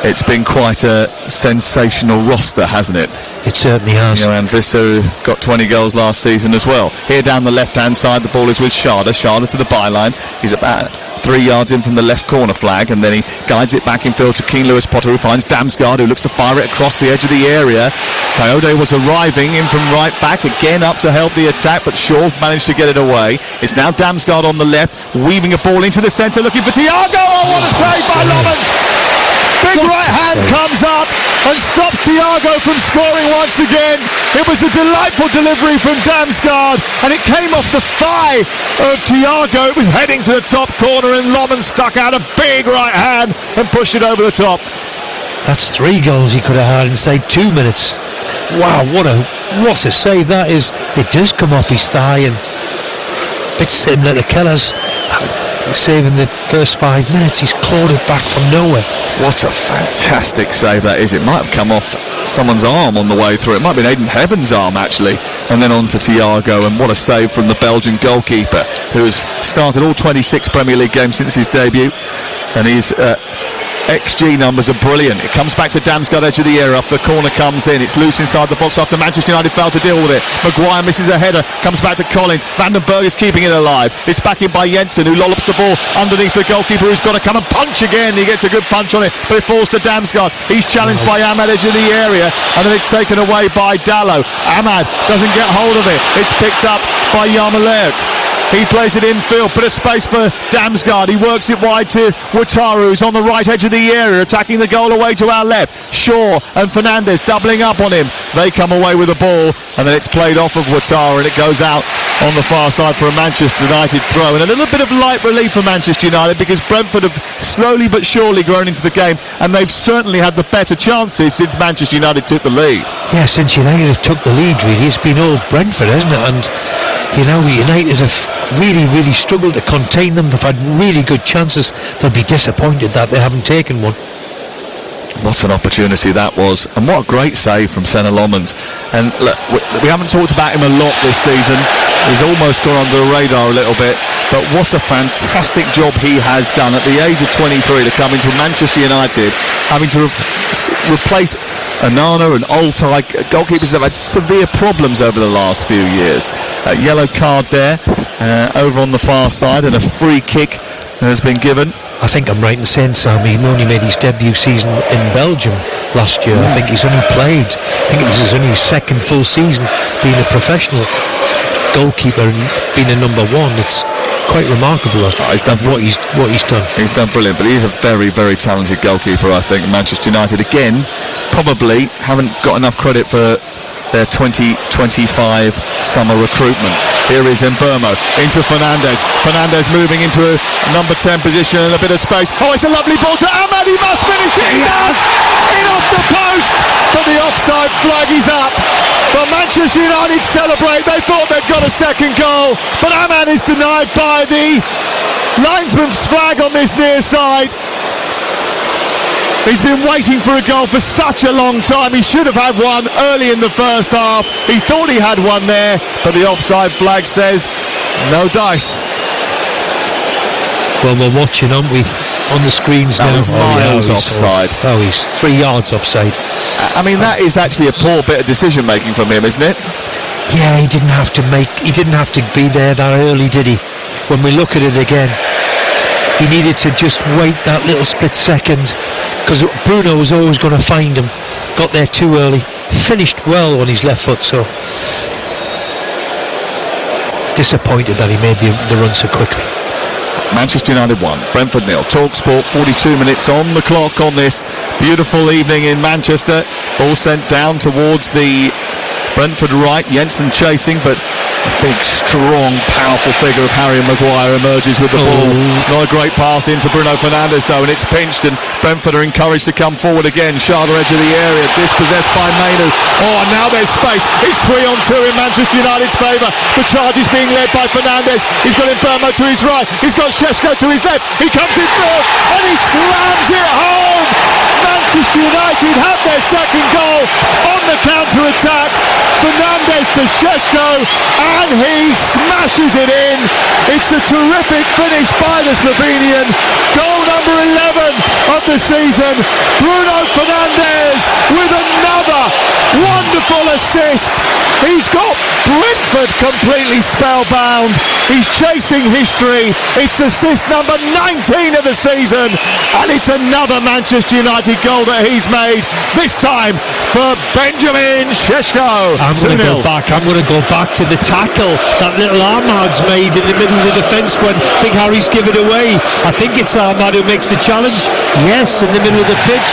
it's been quite a sensational roster, hasn't it? It certainly has. And Visser got 20 goals last season as well. Here down the left-hand side, the ball is with Schade. Schade to the byline. He's about 3 yards in from the left corner flag, and then he guides it back in field to Keane Lewis Potter, who finds Damsgaard, who looks to fire it across the edge of the area. Coyote was arriving in from right back, again up to help the attack, but Shaw managed to get it away. It's now Damsgaard on the left, weaving a ball into the centre, looking for Thiago. Oh, what a save by Lomans! Big right hand comes up and stops Thiago from scoring once again. It was a delightful delivery from Damsgaard, and it came off the thigh of Thiago. It was heading to the top corner, and Lomans stuck out a big right hand and pushed it over the top. That's 3 goals he could have had inside 2 minutes. Wow, what a save that is. It does come off his thigh, and a bit similar to Keller's. Saving the first 5 minutes, he's clawed it back from nowhere. What a fantastic save that is. It might have come off someone's arm on the way through. It might have been Aidan Heaven's arm actually, and then on to Thiago. And what a save from the Belgian goalkeeper, who has started all 26 Premier League games since his debut, and he's XG numbers are brilliant. It comes back to Damsgaard, edge of the area. Up the corner comes in. It's loose inside the box after Manchester United failed to deal with it. Maguire misses a header. Comes back to Collins. Vandenberg is keeping it alive. It's back in by Jensen, who lollops the ball underneath the goalkeeper, who's got to come and punch again. He gets a good punch on it, but it falls to Damsgaard. He's challenged by Ahmad, edge of the area, and then it's taken away by Dalot. Ahmad doesn't get hold of it. It's picked up by Yarmolenko. He plays it infield, bit of space for Damsgaard. He works it wide to Wataru, who's on the right edge of the area, attacking the goal away to our left. Shaw and Fernandes doubling up on him. They come away with the ball, and then it's played off of Wataru, and it goes out on the far side for a Manchester United throw. And a little bit of light relief for Manchester United, because Brentford have slowly but surely grown into the game, and they've certainly had the better chances since Manchester United took the lead. Yeah, since United have took the lead, really, it's been all Brentford, hasn't it? And you know, United have really struggled to contain them. They've had really good chances. They'll be disappointed that they haven't taken one. What an opportunity that was, and what a great save from Senna Lomans. And look, we haven't talked about him a lot this season. He's almost gone under the radar a little bit, but what a fantastic job he has done at the age of 23 to come into Manchester United, having to replace Onana and Altay, goalkeepers that have had severe problems over the last few years. A yellow card there over on the far side, and a free kick has been given. I think I'm right in saying, Sam, he only made his debut season in Belgium last year. I think he's only played, I think this is only his second full season being a professional goalkeeper and being a number one. It's quite remarkable he's done what he's done. He's done brilliant, but he's a very talented goalkeeper. I think Manchester United again probably haven't got enough credit for their 2025 summer recruitment. Here is Mbeumo into Fernandes. Fernandes moving into a number 10 position and a bit of space. Oh, it's a lovely ball to Ahmad. He must finish it. He does. In off the post, but the offside flag is up. But Manchester United celebrate. They thought they'd got a second goal, but Ahmad is denied by the linesman's flag on this near side. He's been waiting for a goal for such a long time. He should have had one early in the first half. He thought he had one there, but the offside flag says no dice. Well, we're watching, aren't we, on the screens now? He's miles offside. He's 3 yards offside. I mean, that is actually a poor bit of decision making from him, isn't it? Yeah, he didn't have to be there that early, did he? When we look at it again, he needed to just wait that little split second, because Bruno was always going to find him. Got there too early, finished well on his left foot, so disappointed that he made the run so quickly. Manchester United 1, Brentford 0. TalkSport, 42 minutes on the clock on this beautiful evening in Manchester. Ball sent down towards the Brentford right, Jensen chasing, but a big, strong, powerful figure of Harry Maguire emerges with the ball. It's not a great pass into Bruno Fernandes though, and it's pinched, and Brentford are encouraged to come forward again. Sharda edge of the area, dispossessed by Mainu. Oh, and now there's space. It's 3-on-2 in Manchester United's favour. The charge is being led by Fernandes. He's got Mbeumo to his right. He's got Šeško to his left. He comes in third, and he slams it home. Manchester United have their second goal on the counter-attack. Fernandes to Šeško, and he smashes it in. It's a terrific finish by the Slovenian. Goal number 11 of the season. Bruno Fernandes with another wonderful assist. He's got Brentford completely spellbound. He's chasing history. It's assist number 19 of the season, and it's another Manchester United goal that he's made, this time for Benjamin Šeško. I'm going to go back to the tackle that little Ahmad's made in the middle of the defence when Big Harry's given it away. I think it's Ahmad who makes the challenge. Yes, in the middle of the pitch,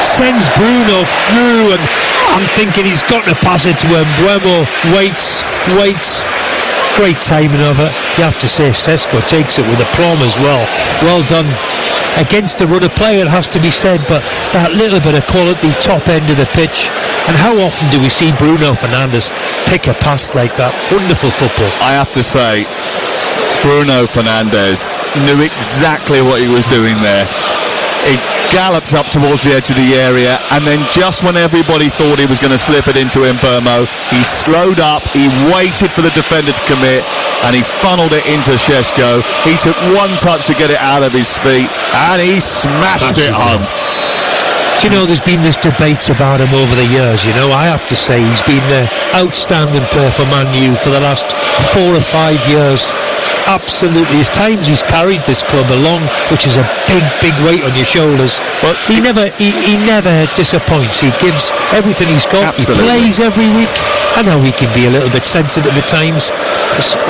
sends Bruno through, and I'm thinking he's got to pass it to him. Mbeumo waits. Great timing of it. You have to say Šeško takes it with aplomb as well. Well done. Against the run of play, it has to be said, but that little bit of quality, top end of the pitch. And how often do we see Bruno Fernandes pick a pass like that? Wonderful football. I have to say, Bruno Fernandes knew exactly what he was doing there. He galloped up towards the edge of the area, and then just when everybody thought he was going to slip it into Mbeumo, he slowed up, he waited for the defender to commit, and he funneled it into Šeško. He took one touch to get it out of his feet, and he smashed it home. Do you know, there's been this debate about him over the years, you know. I have to say he's been an outstanding player for Man U for the last 4 or 5 years. Absolutely. There's times he's carried this club along, which is a big weight on your shoulders. But he never disappoints. He gives everything he's got. Absolutely. He plays every week. I know he can be a little bit sensitive at times.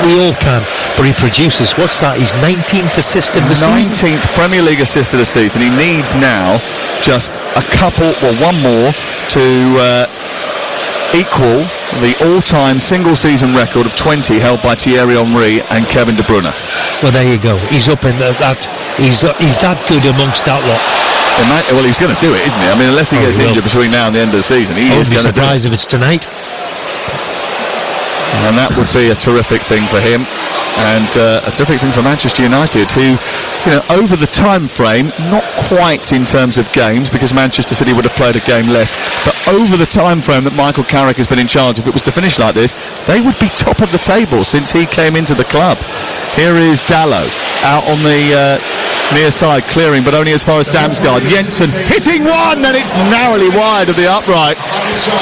We all can. But he produces, what's that? His 19th assist of the season? 19th Premier League assist of the season. He needs now just one more to equal the all-time single-season record of 20 held by Thierry Henry and Kevin De Bruyne. Well, there you go. He's up in that. He's that good amongst that lot. Well, he's going to do it, isn't he? I mean, unless he gets injured between now and the end of the season, he is going to do it. I'd be surprised if it's tonight. And that would be a terrific thing for him, and a terrific thing for Manchester United, who, you know, over the time frame, not quite in terms of games, because Manchester City would have played a game less, but over the time frame that Michael Carrick has been in charge, if it was to finish like this, they would be top of the table since he came into the club. Here is Dalot out on the near side, clearing, but only as far as Damsgaard. Jensen hitting one, and it's narrowly wide of the upright.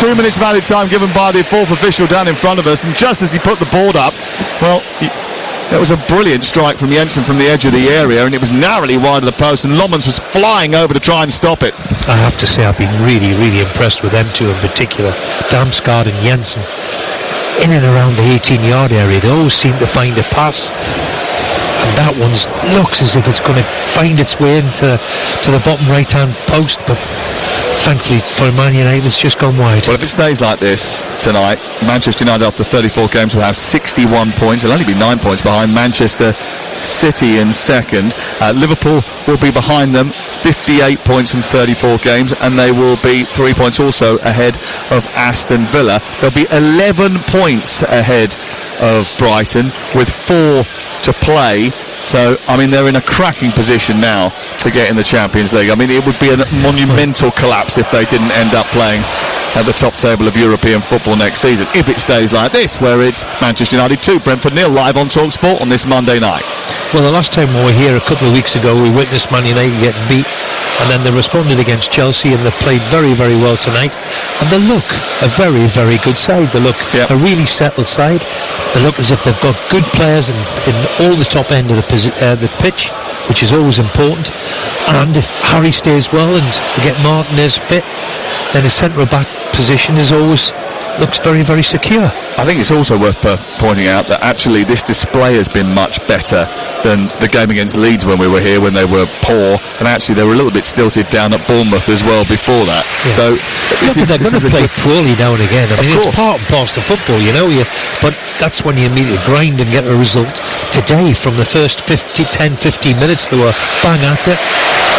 2 minutes of added time given by the fourth official down in front of us, and just as he put the board up, well, it was a brilliant strike from Jensen from the edge of the area, and it was narrowly wide of the post, and Lommans was flying over to try and stop it. I have to say, I've been really impressed with them two in particular, Damsgaard and Jensen. In and around the 18-yard area, they always seem to find a pass, and that one looks as if it's going to find its way into the bottom right-hand post, but thankfully for Man United, it's just gone wide. Well, if it stays like this tonight, Manchester United after 34 games will have 61 points. They'll only be 9 points behind Manchester City in second. Liverpool will be behind them, 58 points from 34 games, and they will be 3 points also ahead of Aston Villa. They'll be 11 points ahead of Brighton with 4 to play. So, I mean, they're in a cracking position now to get in the Champions League. I mean, it would be a monumental collapse if they didn't end up playing at the top table of European football next season, if it stays like this, where it's Manchester United 2, Brentford 0, live on TalkSport on this Monday night. Well, the last time we were here a couple of weeks ago, we witnessed Man United get beat, and then they responded against Chelsea, and they've played very, very well tonight. And they look a very, very good side. They look a really settled side. They look as if they've got good players in all the top end of the pitch, which is always important. And if Harry stays well and we get Martinez fit, then his centre-back position is always looks very, very secure. I think it's also worth pointing out that actually this display has been much better than the game against Leeds when we were here, when they were poor, and actually they were a little bit stilted down at Bournemouth as well before that. Yeah. So they're going to play poorly now and again. I mean, it's part and parcel of football, you know. But that's when you immediately grind and get a result. Today, from the first 10-15 minutes, they were bang at it.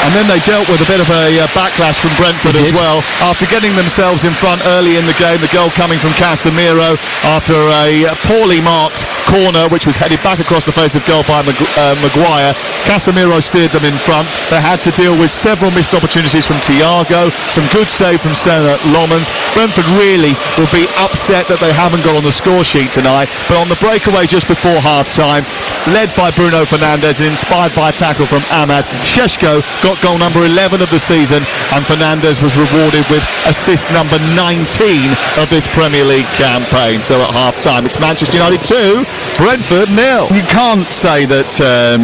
And then they dealt with a bit of a backlash from Brentford as well. After getting themselves in front early in the game, the goal coming from Casemiro after a poorly marked corner, which was headed back across the face of goal by Maguire. Casemiro steered them in front. They had to deal with several missed opportunities from Thiago, some good save from Senna Lomans. Brentford really will be upset that they haven't got on the score sheet tonight, but on the breakaway just before half-time, led by Bruno Fernandes and inspired by a tackle from Ahmad, Šeško got goal number 11 of the season, and Fernandes was rewarded with assist number 19 of this Premier League campaign. So at half-time, it's Manchester United 2, Brentford 0. You can't say that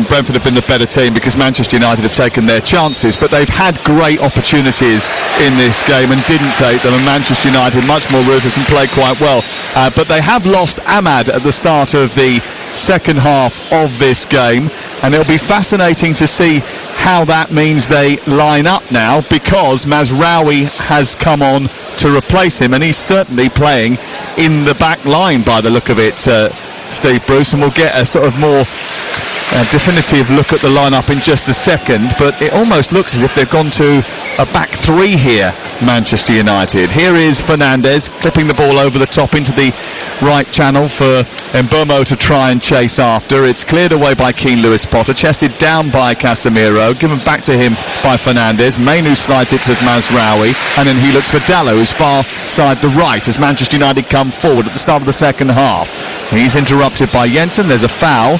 Brentford have been the better team because Manchester United have taken their chances, but they've had great opportunities in this game and didn't take them, and Manchester United much more ruthless and played quite well. But they have lost Ahmad at the start of the second half of this game, and it'll be fascinating to see how that means they line up now, because Mazraoui has come on to replace him, and he's certainly playing in the back line by the look of it, Steve Bruce, and we'll get a sort of more definitive look at the lineup in just a second, but it almost looks as if they've gone to a back three here, Manchester United. Here is Fernandes clipping the ball over the top into the right channel for Mbeumo to try and chase after. It's cleared away by Keane Lewis-Potter, chested down by Casemiro, given back to him by Fernandes. Mainoo slides it to Mazraoui, and then he looks for Dalot, who's far side the right, as Manchester United come forward at the start of the second half. He's interrupted by Jensen. There's a foul.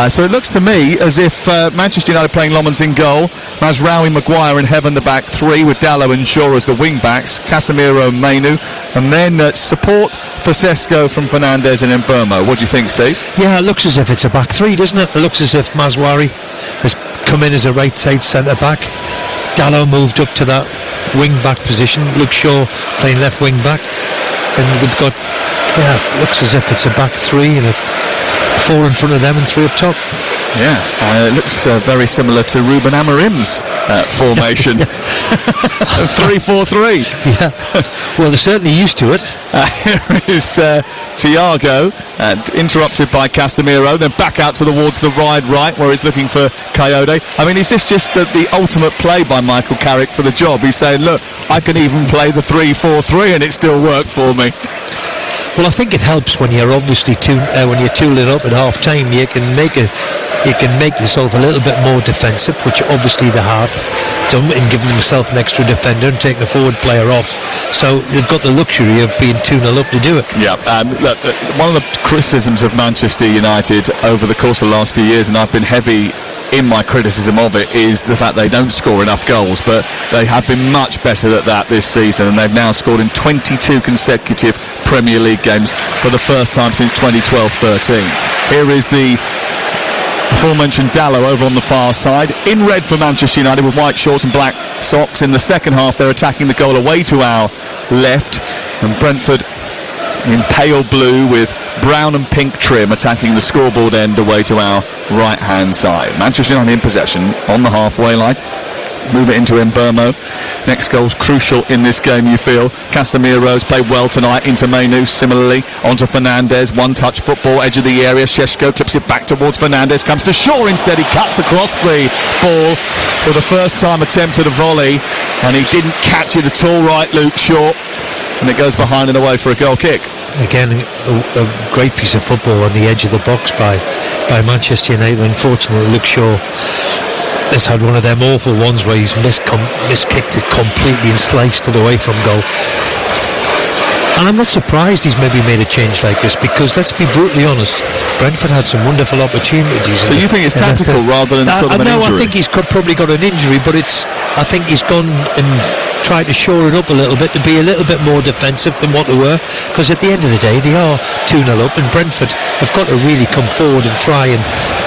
So it looks to me as if Manchester United playing Lomans in goal, Mazraoui, Maguire and Heaven the back three, with Dalot and Shaw as the wing backs, Casemiro and Mainoo, and then support for Šeško from Fernandes and Mbeumo. What do you think, Steve? Yeah, it looks as if it's a back three, doesn't it? It looks as if Mazraoui has come in as a right side centre back. Dalot moved up to that wing back position. Luke Shaw playing left wing back, and we've got, looks as if it's a back three and a four in front of them and three up top. Yeah, it looks very similar to Ruben Amorim's formation. 3-4-3. Yeah, well, they're certainly used to it. Here is Thiago, interrupted by Casemiro, then back out towards the wide right, where he's looking for Coyote. I mean, it's just the ultimate play by Michael Carrick for the job. He's saying, look, I can even play the 3-4-3 and it still worked for me. Well, I think it helps when you're obviously when you're tooling up at half time. You can make yourself a little bit more defensive, which obviously they have done, in giving themselves an extra defender and taking a forward player off. So they've got the luxury of being 2-0 up to do it. Yeah, look, one of the criticisms of Manchester United over the course of the last few years, and I've been heavy in my criticism of it, is the fact they don't score enough goals, but they have been much better at that this season, and they've now scored in 22 consecutive Premier League games for the first time since 2012-13. Here is the aforementioned Dalot over on the far side, in red for Manchester United with white shorts and black socks. In the second half, they're attacking the goal away to our left, and Brentford in pale blue with brown and pink trim attacking the scoreboard end away to our right hand side. Manchester United in possession on the halfway line. Move it into Mbeumo. Next goal's crucial in this game, you feel. Casemiro's played well tonight into Mainoo, similarly. Onto Fernandes, one-touch football, edge of the area. Šeško clips it back towards Fernandes, comes to Shaw instead. He cuts across the ball for the first time attempt at a volley, and he didn't catch it at all right, Luke Shaw. And it goes behind and away for a goal kick. Again, a great piece of football on the edge of the box by Manchester United. Unfortunately, Luke Shaw has had one of them awful ones where he's miskicked it completely and sliced it away from goal. And I'm not surprised he's maybe made a change like this, because let's be brutally honest, Brentford had some wonderful opportunities. So you think it's tactical rather than sort of an injury? No, I think he's probably got an injury, but I think he's gone and tried to shore it up a little bit, to be a little bit more defensive than what they were, because at the end of the day they are 2-0 up, and Brentford have got to really come forward and try and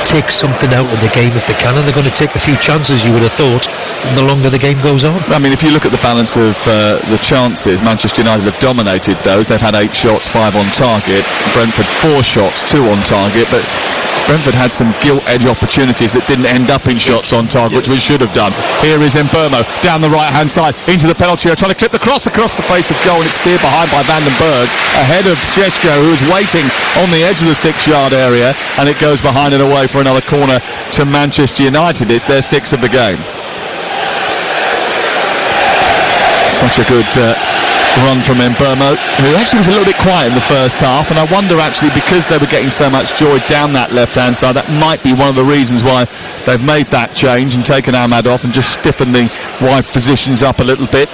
take something out of the game if they can, and they're going to take a few chances, you would have thought, the longer the game goes on. I mean, if you look at the balance of the chances, Manchester United have dominated those. They've had 8 shots, 5 on target. Brentford 4 shots, 2 on target, but Brentford had some gilt-edge opportunities that didn't end up in shots on target, which we should have done. Here is Mbeumo down the right-hand side into the penalty area, trying to clip the cross across the face of goal, and it's steered behind by Vandenberg ahead of Šeško, who is waiting on the edge of the 6-yard area, and it goes behind and away for another corner to Manchester United. It's their 6th of the game. Such a good run from Mbeumo, who actually was a little bit quiet in the first half, and I wonder actually, because they were getting so much joy down that left-hand side, that might be one of the reasons why they've made that change and taken Ahmad off and just stiffened the wide positions up a little bit.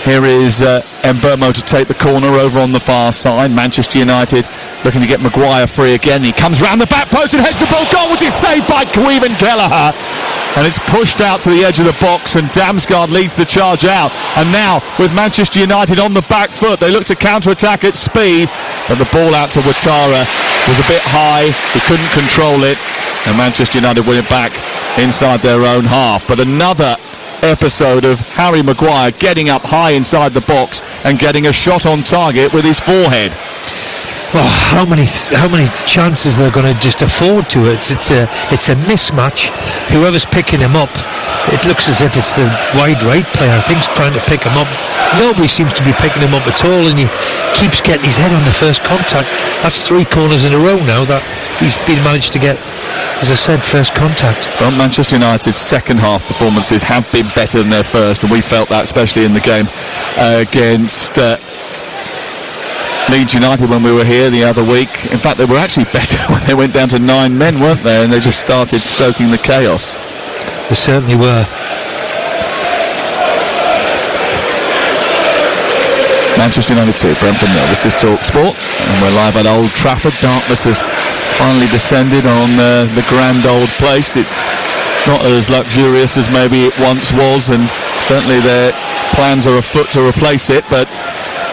Here is Mbeumo to take the corner over on the far side. Manchester United looking to get Maguire free again. He comes round the back post and heads the ball goalwards. It's saved by Caoimhin Kelleher, and it's pushed out to the edge of the box, and Damsgaard leads the charge out. And now, with Manchester United on the back foot, they look to counter-attack at speed, but the ball out to Ouattara was a bit high. He couldn't control it, and Manchester United win it back inside their own half. But another episode of Harry Maguire getting up high inside the box and getting a shot on target with his forehead. Well, how many chances they're going to just afford to it? It's a mismatch. Whoever's picking him up, it looks as if it's the wide right player, I think, trying to pick him up. Nobody seems to be picking him up at all, and he keeps getting his head on the first contact. That's 3 corners in a row now that he's been managed to get, as I said, first contact. Well, Manchester United's second half performances have been better than their first, and we felt that especially in the game against Leeds United when we were here the other week. In fact, they were actually better when they went down to 9 men, weren't they? And they just started stoking the chaos. They certainly were. Manchester United 2, Brentford 0. This is Talk Sport, and we're live at Old Trafford. Darkness has finally descended on the grand old place. It's not as luxurious as maybe it once was, and certainly their plans are afoot to replace it, but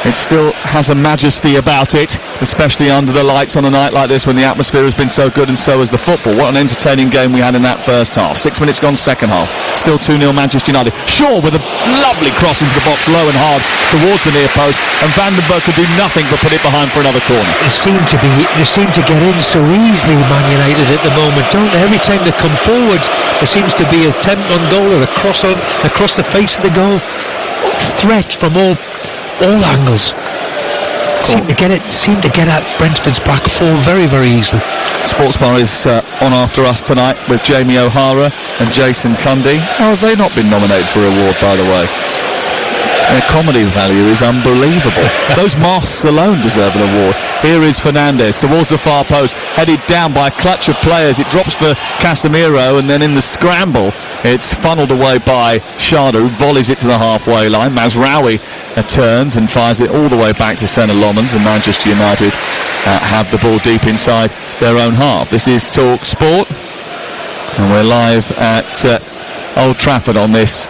it still has a majesty about it, especially under the lights on a night like this when the atmosphere has been so good, and so has the football. What an entertaining game we had in that first half. 6 minutes gone, second half. Still 2-0 Manchester United. Shaw with a lovely cross into the box, low and hard towards the near post, and Vandenberg could do nothing but put it behind for another corner. They seem to get in so easily, Man United, at the moment, don't they? Every time they come forward, there seems to be a attempt on goal or a cross across the face of the goal. Threat from all angles. Seem to get at Brentford's back four very, very easily. Sports Bar is on after us tonight with Jamie O'Hara and Jason Cundy. Oh, have they not been nominated for an award, by the way? Their comedy value is unbelievable. Those masks alone deserve an award. Here is Fernandes towards the far post, headed down by a clutch of players. It drops for Casemiro, and then in the scramble, it's funneled away by Sharda, who volleys it to the halfway line. Mazraoui turns and fires it all the way back to Senna Lomans, and Manchester United have the ball deep inside their own half. This is Talk Sport, and we're live at Old Trafford on this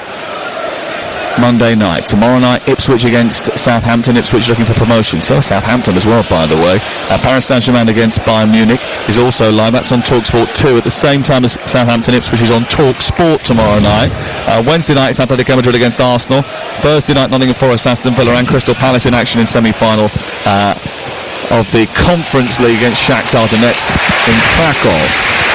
Monday night. Tomorrow night, Ipswich against Southampton. Ipswich looking for promotion. So Southampton as well, by the way. Paris Saint-Germain against Bayern Munich is also live. That's on TalkSport 2 at the same time as Southampton Ipswich is on TalkSport tomorrow night. Wednesday night, it's Atletico Madrid against Arsenal. Thursday night, Nottingham Forest, Aston Villa, and Crystal Palace in action in semi-final of the Conference League against Shakhtar Donetsk in Krakow.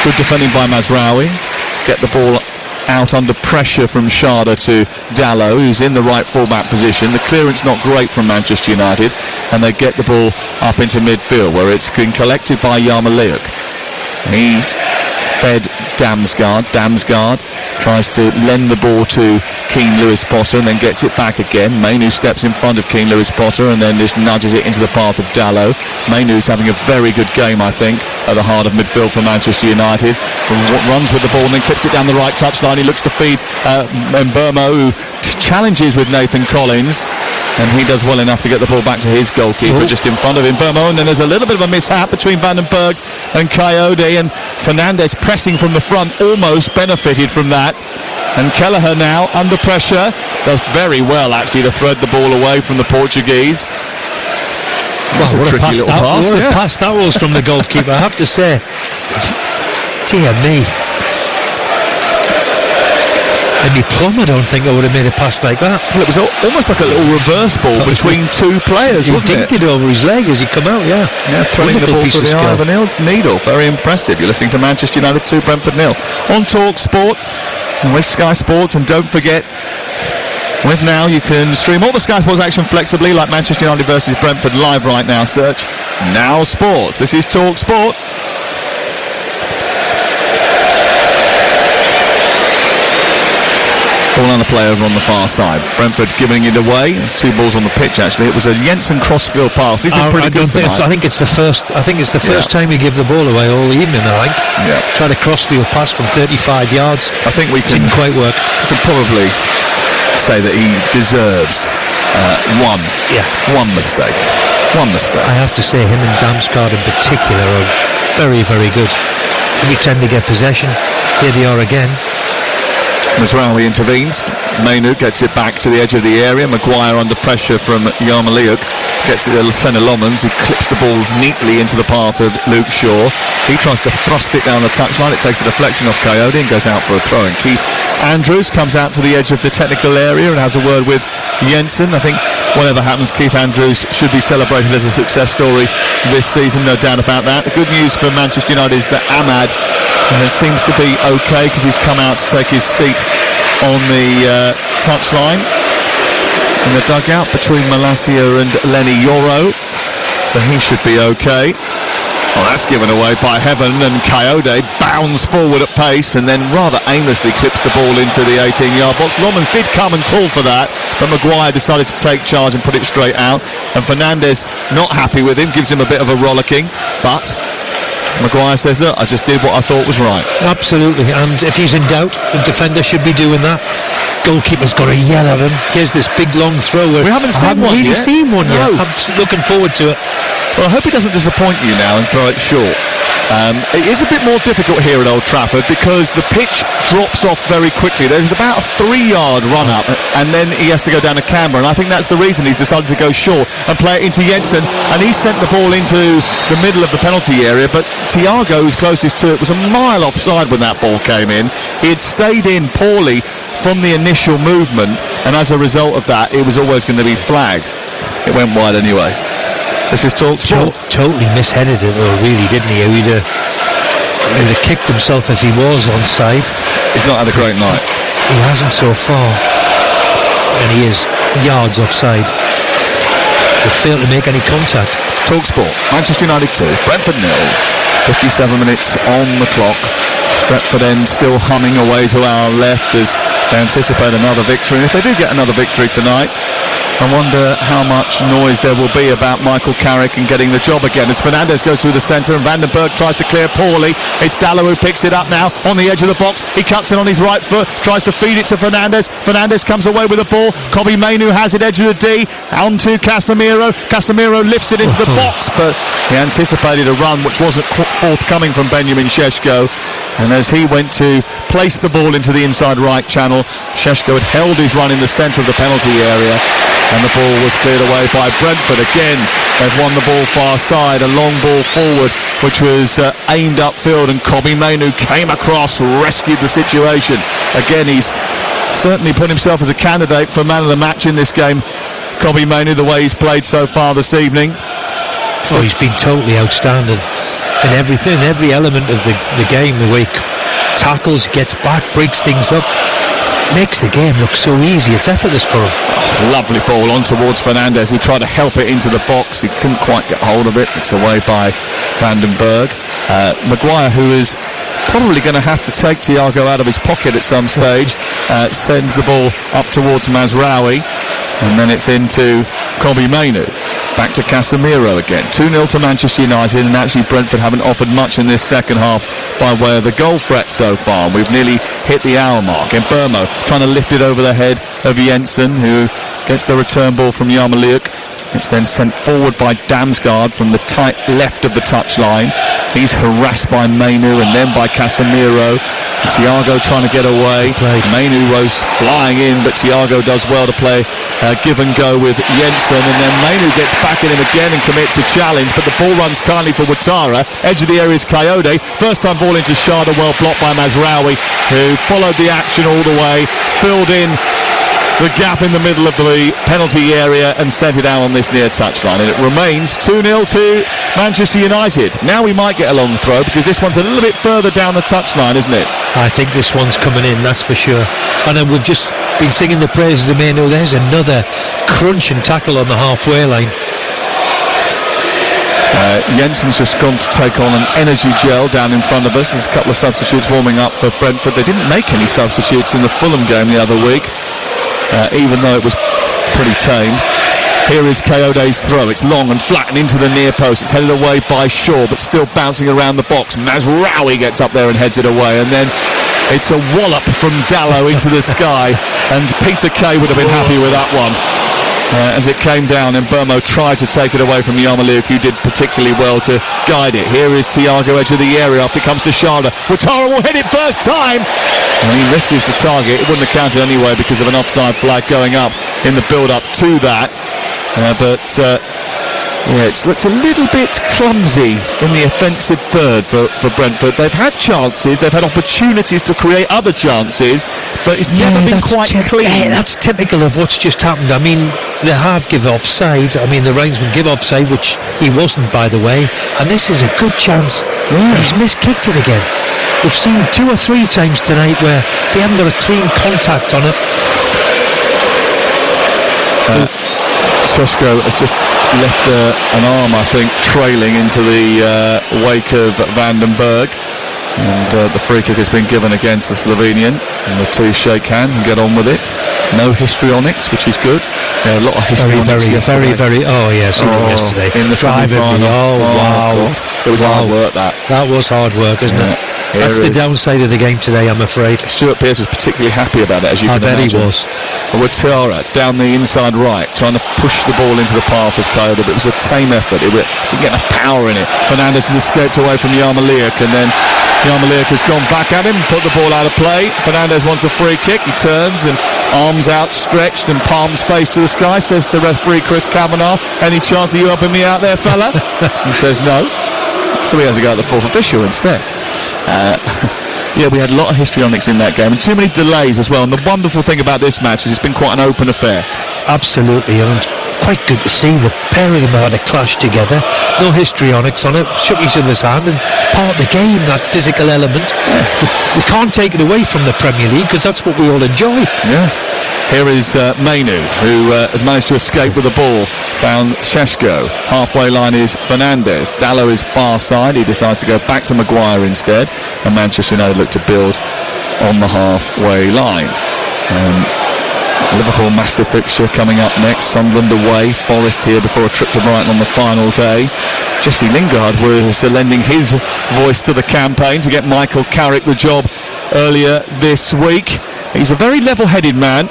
Good defending by Mazraoui to get the ball out under pressure from Sharda to Dallow, who's in the right full-back position. The clearance not great from Manchester United, and they get the ball up into midfield, where it's been collected by Yarmoliuk. He's fed Damsgaard. Damsgaard tries to lend the ball to Keane Lewis-Potter and then gets it back again. Mainu steps in front of Keane Lewis-Potter and then just nudges it into the path of Dallow. Mainu's having a very good game, I think, at the heart of midfield for Manchester United. Runs with the ball and then clips it down the right touchline. He looks to feed Mbeumo, who challenges with Nathan Collins, and he does well enough to get the ball back to his goalkeeper just in front of him, Mbeumo. And then there's a little bit of a mishap between Van den Berg and Coyote, and Fernandes pressing from the front almost benefited from that. And Kelleher now under pressure, does very well actually to thread the ball away from the Portuguese. That's a tricky little pass. What a pass that was from the goalkeeper, I have to say. Dear me. Any plum, I don't think I would have made a pass like that. Well, it was almost like a little reverse ball between two players, wasn't it? He dinked it over his leg as he come out, yeah. Yeah, throwing the ball to the eye of a needle. Very impressive. You're listening to Manchester United 2, Brentford 0. On Talk Sport with Sky Sports, and don't forget, with Now you can stream all the Sky Sports action flexibly, like Manchester United versus Brentford live right now. Search Now Sports. This is Talk Sport. Ball on the play over on the far side. Brentford giving it away. There's two balls on the pitch actually. It was a Jensen crossfield pass. He's been pretty good tonight. I think it's the first time we give the ball away all evening, I think. Yeah. Tried a crossfield pass from 35 yards. I think we can. Didn't quite work. We can probably say that he deserves one mistake. One mistake. I have to say him and Damsgaard in particular are very, very good. Every time they get possession, here they are again. Mazraoui intervenes. Mainu gets it back to the edge of the area. Maguire under pressure from Yarmoliuk gets it to Senna Lomans, who clips the ball neatly into the path of Luke Shaw. He tries to thrust it down the touchline. It takes a deflection off Coyote and goes out for a throw. And Keith Andrews comes out to the edge of the technical area and has a word with Jensen. I think whatever happens, Keith Andrews should be celebrated as a success story this season, no doubt about that. The good news for Manchester United is that Ahmad seems to be okay, because he's come out to take his seat on the touchline in the dugout between Malacia and Lenny Yoro, so he should be okay. Well, that's given away by Heaven, and Coyote bounds forward at pace and then rather aimlessly clips the ball into the 18-yard box. Lomans did come and call for that, but Maguire decided to take charge and put it straight out, and Fernandes not happy with him, gives him a bit of a rollicking, but Maguire says, look, I just did what I thought was right. Absolutely, and if he's in doubt, the defender should be doing that. Goalkeeper's got to yell at him. Here's this big long throw. We haven't seen one really yet. seen one yet. No. I'm looking forward to it. Well, I hope he doesn't disappoint you now and throw it short. It is a bit more difficult here at Old Trafford because the pitch drops off very quickly. There's about a 3-yard run up and then he has to go down a camber, and I think that's the reason he's decided to go short and play it into Jensen, and he sent the ball into the middle of the penalty area, but Thiago, who's closest to it, was a mile offside when that ball came in. He had stayed in poorly from the initial movement, and as a result of that it was always going to be flagged. It went wide anyway. This is Talk Sport. Totally misheaded it though, really, didn't he? He'd have kicked himself if he was onside. He's not had a great night. He hasn't so far, and he is yards offside. They failed to make any contact. Talk Sport. Manchester United 2, Brentford 0. 57 minutes on the clock. Stretford End still humming away to our left as they anticipate another victory. And if they do get another victory tonight, I wonder how much noise there will be about Michael Carrick and getting the job again as Fernandes goes through the centre and Van den Berg tries to clear poorly. It's Dallow who picks it up now on the edge of the box. He cuts it on his right foot, tries to feed it to Fernandes. Fernandes comes away with the ball. Kobbie Mainoo has it edge of the D, on to Casemiro. Casemiro lifts it into the box, but he anticipated a run which wasn't forthcoming from Benjamin Šeško. And as he went to place the ball into the inside right channel, Šeško had held his run in the centre of the penalty area, and the ball was cleared away by Brentford. Again, they've won the ball far side, a long ball forward which was aimed upfield, and Kobbie Mainoo came across, rescued the situation. Again, he's certainly put himself as a candidate for man of the match in this game, Kobbie Mainoo, the way he's played so far this evening. So he's been totally outstanding in everything, every element of the game, the way tackles, gets back, breaks things up, makes the game look so easy. It's effortless for him. Lovely ball on towards Fernandes, who tried to help it into the box. He couldn't quite get hold of it. It's away by Van den Berg. Maguire, who is probably going to have to take Thiago out of his pocket at some stage, sends the ball up towards Mazraoui, and then it's into Kobbie Mainoo. Back to Casemiro again. 2-0 to Manchester United, and actually Brentford haven't offered much in this second half by way of the goal threat so far. We've nearly hit the hour mark. And Burmo trying to lift it over the head of Jensen, who gets the return ball from Yarmolenko. It's then sent forward by Damsgaard from the tight left of the touchline. He's harassed by Mainoo and then by Casemiro. Thiago trying to get away. Mainoo was flying in, but Thiago does well to play give and go with Jensen, and then Mainoo gets back at him again and commits a challenge, but the ball runs kindly for Ouattara. Edge of the area is Coyote. First time ball into Sharda, well blocked by Mazraoui, who followed the action all the way, filled in the gap in the middle of the penalty area and sent it out on this near touchline, and it remains 2-0 to Manchester United. Now we might get a long throw, because this one's a little bit further down the touchline, isn't it? I think this one's coming in, that's for sure. And then we've just been singing the praises of Mainoo. There's another crunching tackle on the halfway line. Jensen's just gone to take on an energy gel down in front of us. There's a couple of substitutes warming up for Brentford. They didn't make any substitutes in the Fulham game the other week, even though it was pretty tame. Here is Coyote's throw. It's long and flat and into the near post. It's headed away by Shaw, but still bouncing around the box. Mazraoui gets up there and heads it away, and then it's a wallop from Dalot into the sky, and Peter Kay would have been happy with that one. As it came down, and Burmo tried to take it away from Yarmolenko, who did particularly well to guide it. Here is Thiago, edge of the area, up it comes to Sharda. Ouattara will hit it first time, and he misses the target. It wouldn't have counted anyway because of an offside flag going up in the build-up to that. It looks a little bit clumsy in the offensive third for Brentford. They've had chances, they've had opportunities to create other chances, but it's never been quite clean. Yeah, that's typical of what's just happened. I mean, they have give offside. I mean, the linesman give offside, which he wasn't, by the way. And this is a good chance. Yeah. He's miskicked it again. We've seen 2 or 3 times tonight where they haven't got a clean contact on it. Šeško has just left an arm, I think, trailing into the wake of Van den Berg, and the free kick has been given against the Slovenian, and the two shake hands and get on with it. No histrionics, which is good. A lot of histrionics yesterday. Very. Oh yes, yesterday in the semi-final. Wow. God. It was hard work. That was hard work, isn't it? That's the downside of the game today, I'm afraid. Stuart Pearce was particularly happy about it, as you can imagine. I bet he was. Ouattara down the inside right, trying to push the ball into the path of Coyote, but it was a tame effort. It didn't get enough power in it. Fernandes has escaped away from Yarmolenko, and then Yarmolenko has gone back at him, put the ball out of play. Fernandes wants a free kick. He turns and arms outstretched and palms face to the sky, says to referee Chris Kavanagh, "Any chance of you helping me out there, fella?" He says no. So he has to go at the fourth official instead. We had a lot of histrionics in that game, and too many delays as well. And the wonderful thing about this match is it's been quite an open affair. Absolutely, and quite good to see the pair of them had a clash together. No histrionics on it, shook each other's hand, and part of the game, that physical element. We can't take it away from the Premier League, because that's what we all enjoy. Yeah. Here is Mainoo, who has managed to escape with the ball. Found Šeško. Halfway line is Fernandes. Dalot is far side. He decides to go back to Maguire instead. And Manchester United look to build on the halfway line. Liverpool massive fixture coming up next. Sunderland away. Forest here before a trip to Brighton on the final day. Jesse Lingard was lending his voice to the campaign to get Michael Carrick the job earlier this week. He's a very level-headed man.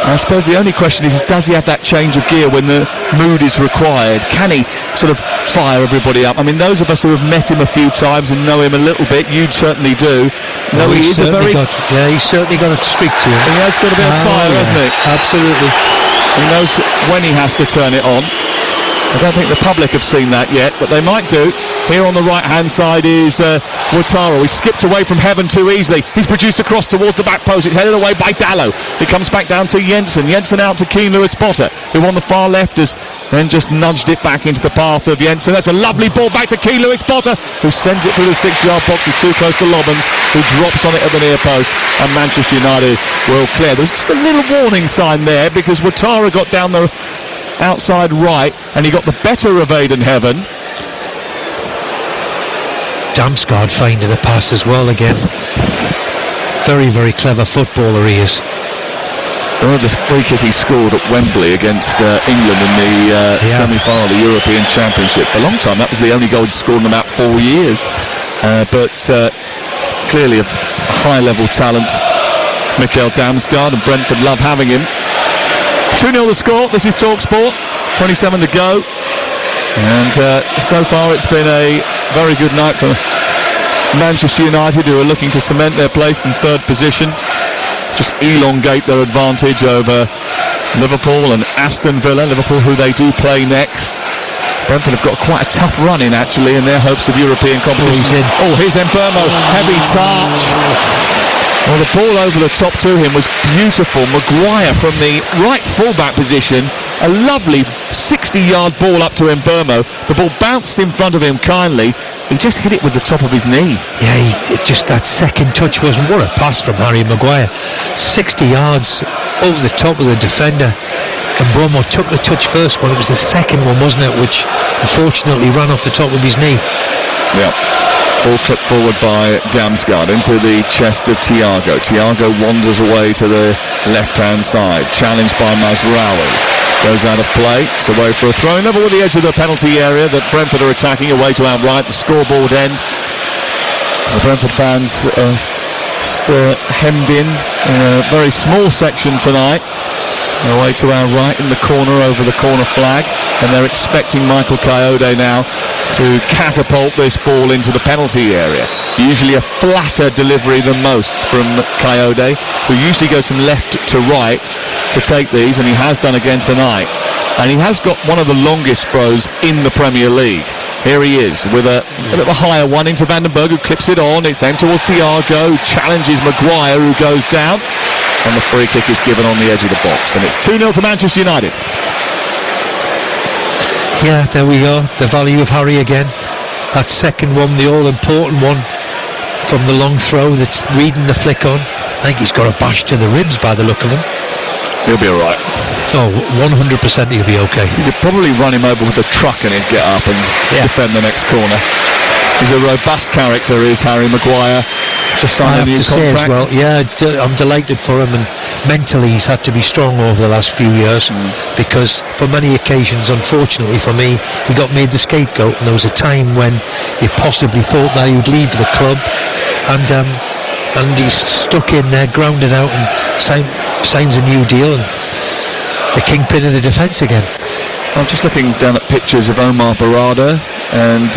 I suppose the only question is does he have that change of gear when the mood is required? Can he sort of fire everybody up? I mean, those of us who have met him a few times and know him a little bit, you'd certainly do. No, he's certainly got a streak to him. He has got a bit of fire, hasn't he? Absolutely. He knows when he has to turn it on. I don't think the public have seen that yet, but they might do. Here on the right-hand side is Ouattara. He skipped away from Heaven too easily. He's produced a cross towards the back post. It's headed away by Dalot. It comes back down to Jensen. Jensen out to Keane Lewis Potter, who on the far left has then just nudged it back into the path of Jensen. That's a lovely ball back to Key Lewis Potter, who sends it through the 6-yard box. It's too close to Lobbins, who drops on it at the near post, and Manchester United will clear. There's just a little warning sign there because Ouattara got down the outside right and he got the better of Aidan Heaven. Damsgaard finding the pass as well again. Very, very clever footballer he is. The free kick he scored at Wembley against England in the semi-final of the European Championship. For a long time, that was the only goal he'd scored in about 4 years. But clearly a high-level talent, Mikkel Damsgaard, and Brentford love having him. 2-0 the score. This is TalkSport. 27 to go. And so far it's been a very good night for Manchester United, who are looking to cement their place in third position, just elongate their advantage over Liverpool and Aston Villa. Liverpool, who they do play next. Brentford have got quite a tough run in, actually, in their hopes of European competition. Here's Mbeumo, heavy touch. Well, the ball over the top to him was beautiful. Maguire from the right full-back position, a lovely 60-yard ball up to Mbeumo. The ball bounced in front of him kindly. He just hit it with the top of his knee. Yeah, just that second touch wasn't. What a pass from Harry Maguire. 60 yards over the top of the defender. And Mbeumo took the touch first one. It was the second one, wasn't it, which unfortunately ran off the top of his knee. Yeah. Ball clipped forward by Damsgaard into the chest of Thiago. Thiago wanders away to the left-hand side. Challenged by Mazraoui. Goes out of play. It's away for a throw. Level with the edge of the penalty area that Brentford are attacking away to our right. The scoreboard end. The Brentford fans just hemmed in a very small section tonight. Away to our right in the corner over the corner flag, and they're expecting Michael Kayode now to catapult this ball into the penalty area. Usually a flatter delivery than most from Kayode, who usually goes from left to right to take these, and he has done again tonight. And he has got one of the longest throws in the Premier League. Here he is with a little higher one into Vandenberg, who clips it on. It's aimed towards Thiago, challenges Maguire, who goes down. And the free kick is given on the edge of the box. And it's 2-0 to Manchester United. Yeah, there we go. The value of Harry again. That second one, the all-important one from the long throw that's reading the flick on. I think he's got a bash to the ribs by the look of him. He'll be all right. Oh, 100% he'll be okay. You could probably run him over with a truck and he'd get up and defend the next corner. He's a robust character, is Harry Maguire. Just signed a new contract. As well, yeah, I'm delighted for him, and mentally he's had to be strong over the last few years because for many occasions, unfortunately for me, he got made the scapegoat, and there was a time when he possibly thought that he would leave the club, and he's stuck in there, grounded out, and signs a new deal, and the kingpin of the defence again. I'm just looking down at pictures of Omar Barada and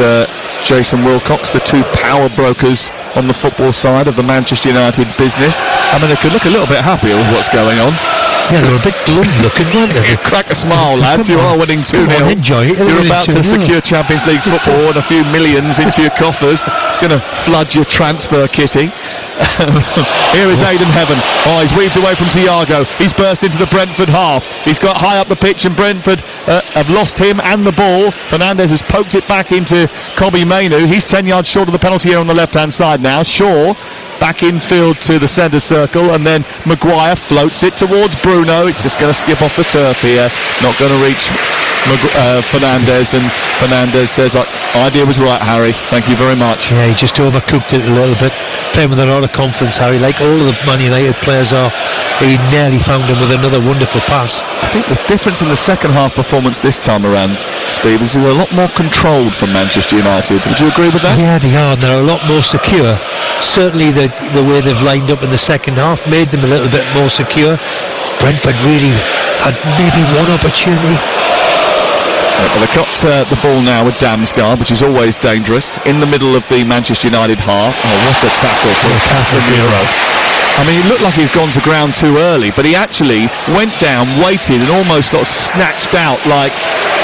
Jason Wilcox, the two power brokers on the football side of the Manchester United business. I mean, they could look a little bit happier with what's going on. Yeah, they were a bit glum looking, weren't they? Crack a smile, lads. You are winning 2-0. Enjoy it. You're about to secure Champions League football and a few millions into your coffers. It's going to flood your transfer kitty. Here is Aidan Heaven. Oh, he's weaved away from Thiago. He's burst into the Brentford half. He's got high up the pitch, and Brentford have lost him and the ball. Fernandes has poked it back into Kobbie Mainoo. He's 10 yards short of the penalty here on the left-hand side now. Shaw back infield to the centre circle, and then Maguire floats it towards Bruno. It's just going to skip off the turf here. Not going to reach Fernandes, and Fernandes says, idea was right, Harry. Thank you very much. Yeah, he just overcooked it a little bit. Playing with a lot of confidence, Harry, like all of the Man United players are. He nearly found him with another wonderful pass. I think the difference in the second half performance this time around, Steve, is a lot more controlled from Manchester United. Would you agree with that? Yeah, they are. They're a lot more secure. Certainly the way they've lined up in the second half made them a little bit more secure. Brentford really had maybe one opportunity. Well, they got the ball now with Damsgaard, which is always dangerous, in the middle of the Manchester United half. Oh, what a tackle for Casemiro. I mean, it looked like he'd gone to ground too early, but he actually went down, waited, and almost got snatched out like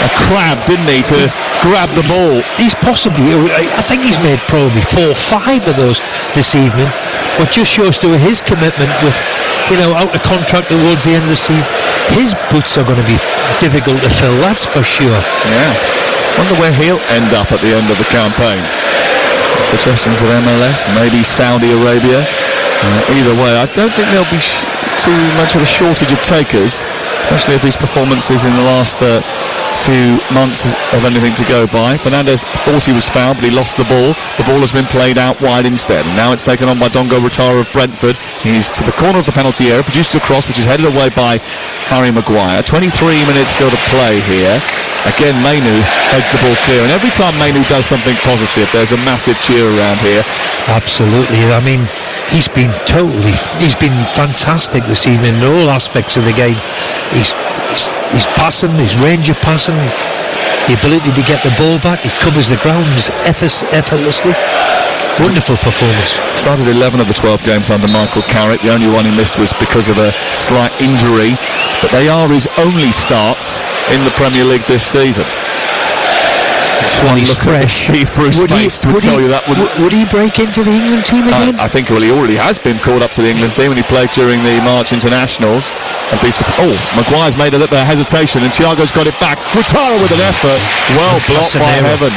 a crab, didn't he, to grab the ball. He's possibly, I think he's made probably 4 or 5 of those this evening, what just shows to his commitment with out of contract towards the end of the season. His boots are going to be difficult to fill, that's for sure. Yeah. Wonder where he'll end up at the end of the campaign. Suggestions of MLS, maybe Saudi Arabia. Either way, I don't think there'll be too much of a shortage of takers, especially if his performances in the last few months have anything to go by. Fernandez thought he was fouled, but he lost the ball. The ball has been played out wide instead. And now it's taken on by Dongo Rotara of Brentford. He's to the corner of the penalty area, produces a cross, which is headed away by Harry Maguire. 23 minutes still to play here. Again, Mainu heads the ball clear. And every time Mainu does something positive, there's a massive cheer around here. Absolutely. I mean, he's been fantastic this evening in all aspects of the game. He's passing, his range of passing, the ability to get the ball back, he covers the ground effortlessly. Wonderful performance. Started 11 of the 12 games under Michael Carrick. The only one he missed was because of a slight injury, but they are his only starts in the Premier League this season. Just one look fresh. At Steve Bruce face would tell you that would he break into the England team again? I think he already has been called up to the England team when he played during the March internationals. Maguire's made a little bit of hesitation and Thiago's got it back. Rotara with an effort. Well blocked by Heaven.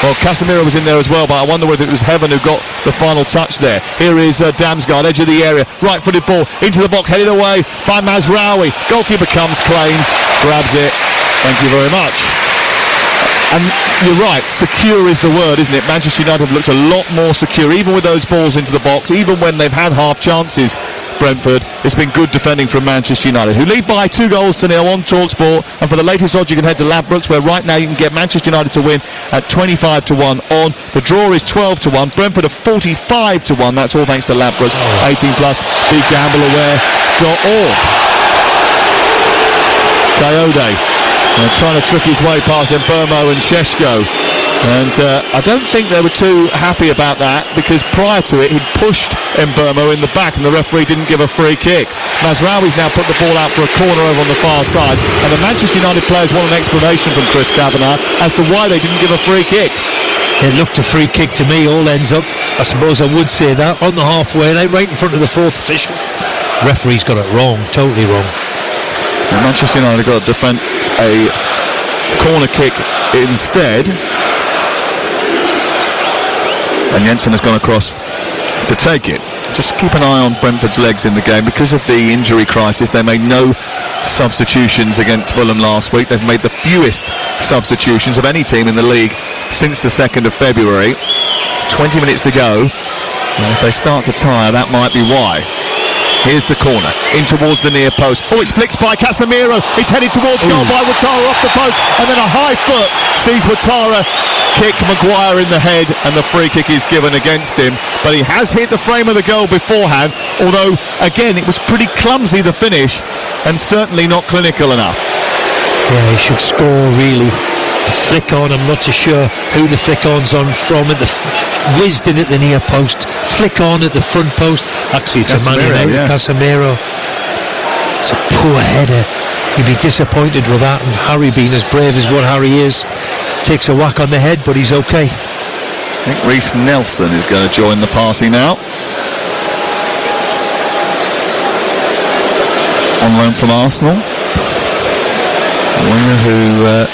Well, Casemiro was in there as well, but I wonder whether it was Heaven who got the final touch there. Here is Damsgaard, edge of the area, right-footed ball into the box, headed away by Mazraoui. Goalkeeper comes, claims, grabs it. Thank you very much. And you're right, secure is the word, isn't it? Manchester United have looked a lot more secure, even with those balls into the box, even when they've had half chances. Brentford, it's been good defending from Manchester United, who lead by 2-0 on TalkSport. And for the latest odds, you can head to Ladbrokes, where right now you can get Manchester United to win at 25-1 on. The draw is 12-1. Brentford are 45-1. That's all thanks to Ladbrokes. 18+. BeGambleAware.org. Coyote. Trying to trick his way past Mbeumo and Šeško, and I don't think they were too happy about that, because prior to it he'd pushed Mbeumo in the back and the referee didn't give a free kick. Mazraoui's now put the ball out for a corner over on the far side, and the Manchester United players want an explanation from Chris Kavanagh as to why they didn't give a free kick. It looked a free kick to me, all ends up, I suppose I would say that, on the halfway line, right in front of the fourth official. Referee's got it wrong, totally wrong. Manchester United got to defend a corner kick instead, and Jensen has gone across to take it. Just keep an eye on Brentford's legs in the game. Because of the injury crisis, they made no substitutions against Fulham last week. They've made the fewest substitutions of any team in the league since the 2nd of February. 20 minutes to go, and if they start to tire, that might be why. Here's the corner, in towards the near post. Oh, it's flicked by Casemiro. It's headed towards goal by Rotara off the post. And then a high foot sees Rotara kick Maguire in the head, and the free kick is given against him. But he has hit the frame of the goal beforehand, although, again, it was pretty clumsy, the finish, and certainly not clinical enough. Yeah, he should score, really. The flick on, I'm not too sure who the flick on's on from. Whizzed in at the near post, flick on at the front post. Actually, it's Casemiro, a Man United, Casemiro. It's a poor header. He'd be disappointed with that, and Harry, being as brave as what Harry is, takes a whack on the head, but he's okay. I think Reece Nelson is going to join the party now. On loan from Arsenal. A winger who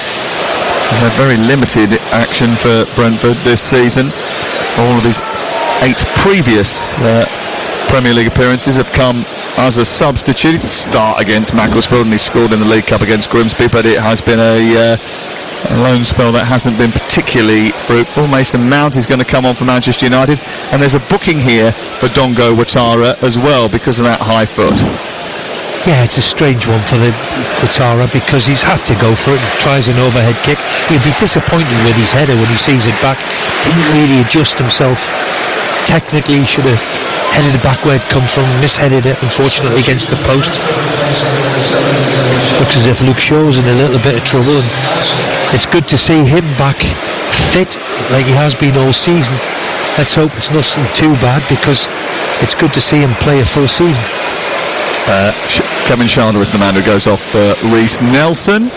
has had very limited action for Brentford this season. All of his 8 previous Premier League appearances have come as a substitute. He did start against Macclesfield and he scored in the League Cup against Grimsby, but it has been a loan spell that hasn't been particularly fruitful. Mason Mount is going to come on for Manchester United, and there's a booking here for Dongo Rotara as well because of that high foot. Yeah, it's a strange one for the Rotara, because he's had to go for it and tries an overhead kick. He'll be disappointed with his header when he sees it back. Didn't really adjust himself. Technically, he should have headed it back where it come from, misheaded it, unfortunately, against the post. Looks as if Luke Shaw's in a little bit of trouble, and it's good to see him back fit like he has been all season. Let's hope it's nothing too bad, because it's good to see him play a full season. Kevin Schade is the man who goes off for Reece Nelson,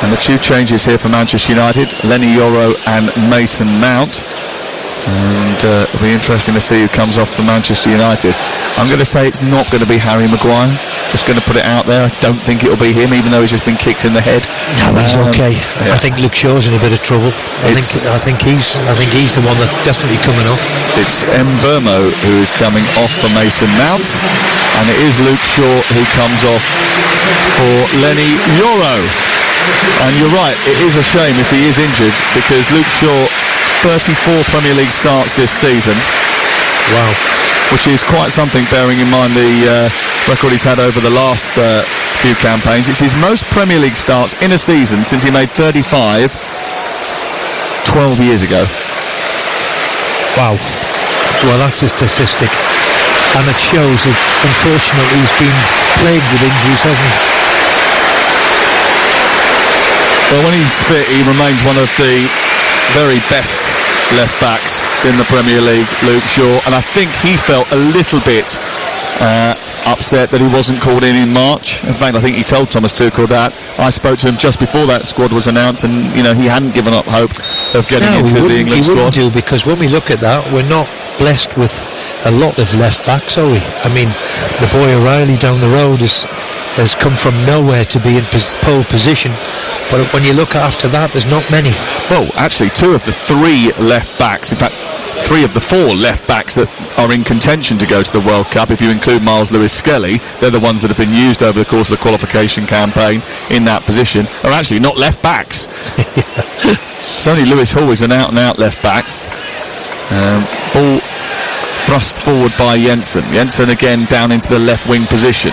and the two changes here for Manchester United: Lenny Yoro and Mason Mount. And it'll be interesting to see who comes off for Manchester United. I'm going to say it's not going to be Harry Maguire. Just going to put it out there. I don't think it'll be him, even though he's just been kicked in the head. No, he's okay. Yeah. I think Luke Shaw's in a bit of trouble. I think he's the one that's definitely coming off. It's Mbeumo who is coming off for Mason Mount, and it is Luke Shaw who comes off for Lenny Yoro. And you're right, it is a shame if he is injured, because Luke Shaw, 34 Premier League starts this season. Wow. Which is quite something, bearing in mind the record he's had over the last few campaigns. It's his most Premier League starts in a season since he made 35 12 years ago. Wow. Well, that's a statistic. And it shows that, unfortunately, he's been plagued with injuries, hasn't he? Well, when he's fit, he remains one of the very best left backs in the Premier League, Luke Shaw, and I think he felt a little bit upset that he wasn't called in March. In fact, I think he told Thomas Tuchel that. I spoke to him just before that squad was announced, and he hadn't given up hope of getting into the England squad. He wouldn't do, because when we look at that, we're not blessed with a lot of left backs, are we? I mean, the boy O'Reilly down the road has come from nowhere to be in pole position, but when you look after that, there's not many. Well, actually, 2 of the 3 left backs, in fact 3 of the 4 left backs that are in contention to go to the World Cup, if you include Miles Lewis-Skelly, they're the ones that have been used over the course of the qualification campaign in that position, are actually not left backs. It's only Lewis Hall is an out-and-out left back. Ball thrust forward by Jensen. Jensen again down into the left wing position.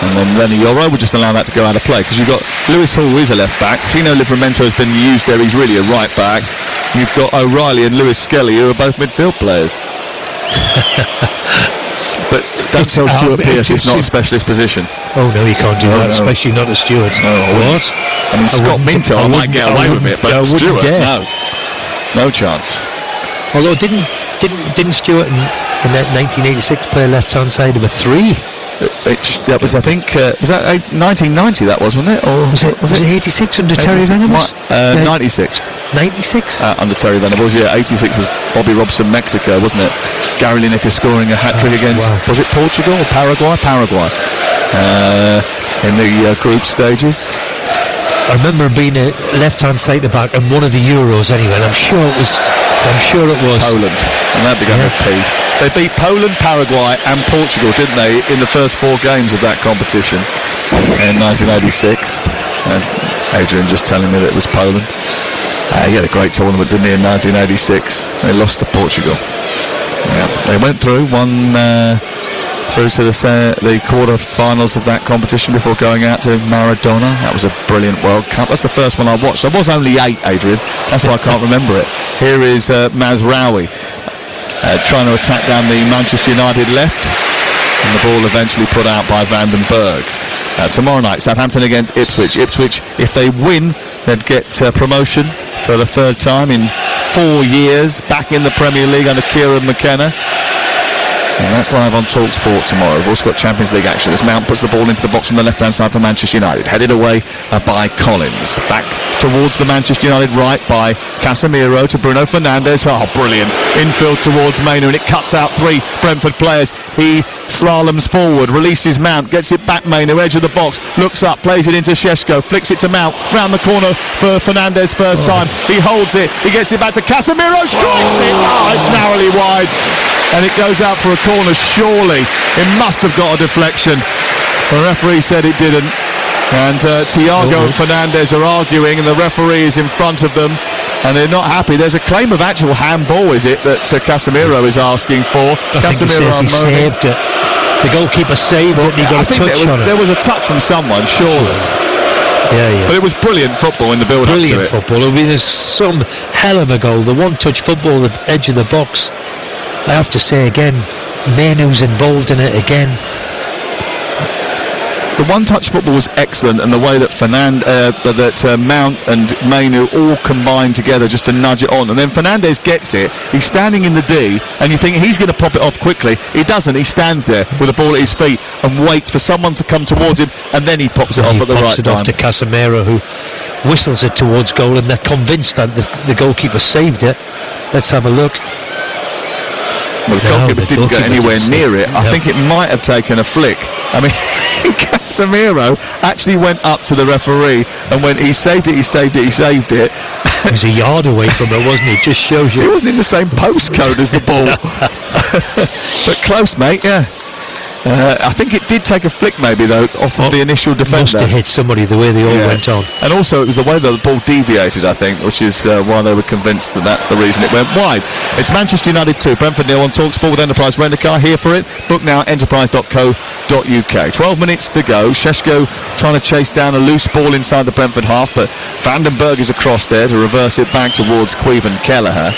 And then Lenny Yoro would just allow that to go out of play, because you've got Lewis Hall is a left back. Tino Livramento has been used there. He's really a right back. You've got O'Reilly and Lewis-Skelly, who are both midfield players. But don't tell Stuart Pearce it's not a specialist position. Oh no, you can't do that, especially not a Stuart. What? I mean, Scott Minto, I might get away with it, but Stuart, no chance. Although didn't Stuart in that 1986 play left-hand side of a 3? That was, I think, was that 1990? That wasn't it? Or was it 86 under Terry Venables? 96. 96? Under Terry Venables, yeah. 86 was Bobby Robson, Mexico, wasn't it? Gary Lineker scoring a hat-trick against, was it Portugal or Paraguay? Paraguay. In the group stages. I remember being a left-hand centre-back in one of the Euros anyway, and I'm sure it was Poland, and that began with P. They beat Poland, Paraguay and Portugal, didn't they, in the first 4 games of that competition in 1986. And Adrian just telling me that it was Poland. He had a great tournament, didn't he, in 1986. They lost to Portugal. Yeah, they went through, won through to the quarter-finals of that competition before going out to Maradona. That was a brilliant World Cup. That's the first one I watched. I was only 8, Adrian. That's why I can't remember it. Here is Mazraoui trying to attack down the Manchester United left, and the ball eventually put out by Van den Berg. Tomorrow night, Southampton against Ipswich. Ipswich, if they win, they'd get promotion for the 3rd time in 4 years, back in the Premier League under Kieran McKenna. And that's live on TalkSport tomorrow. We've also got Champions League action as Mount puts the ball into the box from the left-hand side for Manchester United. Headed away by Collins. Back towards the Manchester United right by Casemiro to Bruno Fernandes. Oh, brilliant. Infield towards Mainu, and it cuts out 3 Brentford players. He slaloms forward, releases Mount, gets it back Mainu, edge of the box, looks up, plays it into Šeško, flicks it to Mount, round the corner for Fernandes first time. He holds it, he gets it back to Casemiro, strikes it. Oh, it's narrowly wide. And it goes out for a corner, surely. It must have got a deflection. The referee said it didn't. And Thiago and Fernandes are arguing, and the referee is in front of them, and they're not happy. There's a claim of actual handball, is it, that Casemiro is asking for? Casemiro he saved it. The goalkeeper saved it, and he got a touch on it. There was a touch from someone, surely. Yeah. But it was brilliant football in the build-up to it. Brilliant football. I mean, there's some hell of a goal. The one-touch football at the edge of the box. I have to say again, Mainu's involved in it again. The one-touch football was excellent, and the way that Mount and Mainu all combined together just to nudge it on, and then Fernandes gets it. He's standing in the D, and you think he's going to pop it off quickly. He doesn't. He stands there with the ball at his feet and waits for someone to come towards him, and then he pops it off at the right time. Off to Casemiro, who whistles it towards goal, and they're convinced that the goalkeeper saved it. Let's have a look. Well, the goalkeeper didn't go anywhere near it. I think it might have taken a flick. I mean, Casemiro actually went up to the referee and went, he saved it. He was a yard away from it, wasn't he? Just shows you. He wasn't in the same postcode as the ball. But close, mate, yeah. I think it did take a flick maybe though off of the initial defender. Must have hit somebody the way they all went on. And also it was the way that the ball deviated, I think, which is why they were convinced that that's the reason it went wide. It's Manchester United 2, Brentford 0 on TalkSport with Enterprise Rent-A-Car. Here for it. Book now, enterprise.co.uk. 12 minutes to go. Šeško trying to chase down a loose ball inside the Brentford half, but Vandenberg is across there to reverse it back towards Caoimhin Kelleher.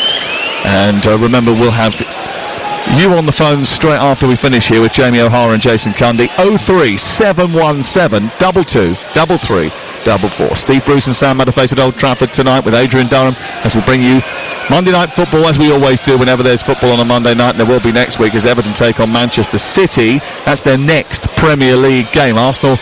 And remember, we'll have you on the phone straight after we finish here with Jamie O'Hara and Jason Cundy. 03717 22 33 44. Steve Bruce and Sam Madder face at Old Trafford tonight with Adrian Durham as we bring you Monday Night Football, as we always do whenever there's football on a Monday night, and there will be next week as Everton take on Manchester City. That's their next Premier League game. Arsenal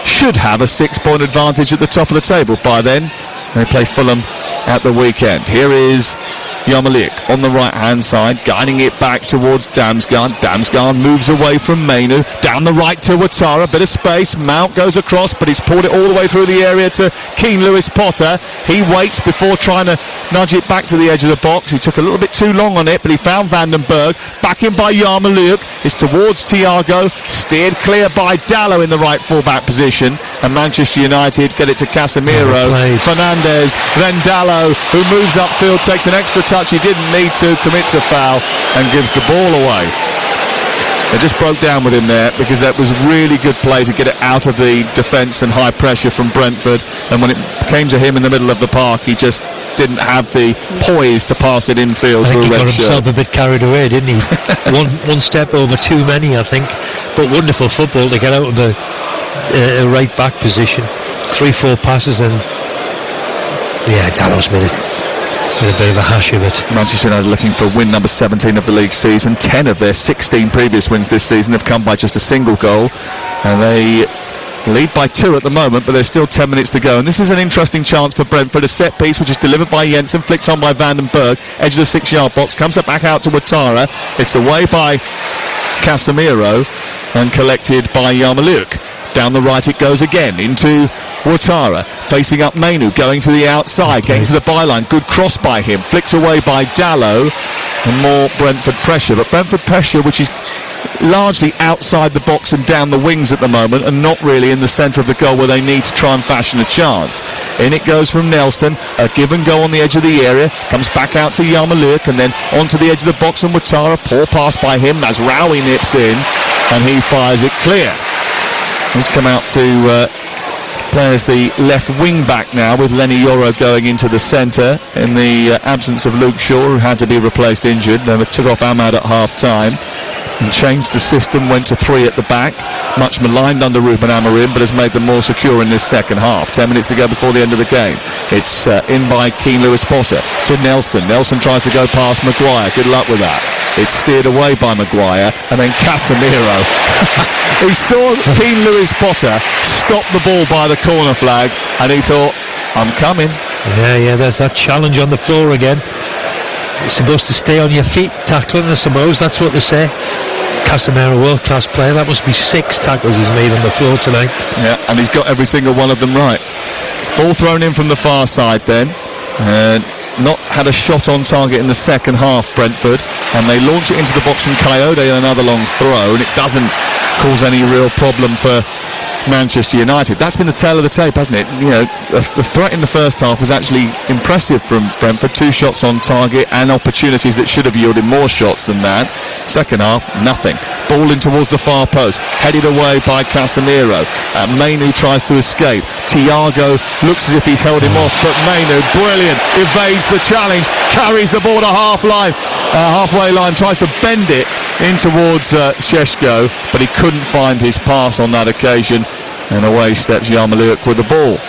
should have a 6-point advantage at the top of the table by then. They play Fulham at the weekend. Here is Yarmolenko on the right-hand side, guiding it back towards Damsgaard. Damsgaard moves away from Mainoo. Down the right to Ouattara. Bit of space. Mount goes across, but he's pulled it all the way through the area to Keane Lewis-Potter. He waits before trying to nudge it back to the edge of the box. He took a little bit too long on it, but he found Vandenberg. Back in by Yarmolenko. It's towards Thiago. Steered clear by Dalot in the right full-back position. And Manchester United get it to Casemiro. Fernandes, then Dalot, who moves upfield, takes an extra touch he didn't need to, commits a foul and gives the ball away. They just broke down with him there because that was really good play to get it out of the defence and high pressure from Brentford, and when it came to him in the middle of the park he just didn't have the poise to pass it infield to a red shirt. He got himself a bit carried away, didn't he? one step over too many, I think, but wonderful football to get out of the right back position. 3-4 passes and Dalot's made a bit of a hash of it. Manchester United looking for win number 17 of the league season. 10 of their 16 previous wins this season have come by just a single goal, and they lead by 2 at the moment, but there's still 10 minutes to go. And this is an interesting chance for Brentford. A set piece which is delivered by Jensen, flicked on by Vandenberg, edge of the 6-yard box, comes up back out to Ouattara. It's away by Casemiro and collected by Yarmolenko. Down the right it goes again into Ouattara, facing up Mainoo, going to the outside, getting to the byline. Good cross by him, flicked away by Dalot, and more Brentford pressure. But Brentford pressure which is largely outside the box and down the wings at the moment, and not really in the centre of the goal where they need to try and fashion a chance. In it goes from Nelson, a give and go on the edge of the area, comes back out to Yarmolenko and then onto the edge of the box, and Ouattara, poor pass by him, Mazraoui nips in and he fires it clear. He's come out to play as the left wing back now, with Lenny Yoro going into the centre in the absence of Luke Shaw, who had to be replaced injured. They took off Ahmad at half time and changed the system, went to 3 at the back, much maligned under Ruben Amorim, but has made them more secure in this second half. 10 minutes to go before the end of the game. It's in by Keane Lewis-Potter to Nelson. Nelson tries to go past Maguire. Good luck with that. It's steered away by Maguire, and then Casemiro. He saw Keane Lewis-Potter stop the ball by the corner flag, and he thought, I'm coming. Yeah, there's that challenge on the floor again. You're supposed to stay on your feet tackling, I suppose. That's what they say. Casemiro, world-class player. That must be 6 tackles he's made on the floor tonight. Yeah, and he's got every single one of them right. Ball thrown in from the far side then. Not had a shot on target in the second half, Brentford, and they launch it into the box from Coyote, another long throw, and it doesn't cause any real problem for Manchester United. That's been the tale of the tape, hasn't it? You know, the threat in the first half was actually impressive from Brentford. 2 shots on target and opportunities that should have yielded more shots than that. Second half, nothing. Ball in towards the far post, headed away by Casemiro. Mainoo tries to escape. Thiago looks as if he's held him off, but Mainoo, brilliant, evades the challenge, carries the ball to halfway line, tries to bend it in towards Šeško, but he couldn't find his pass on that occasion, and away steps Yarmolenko with the ball.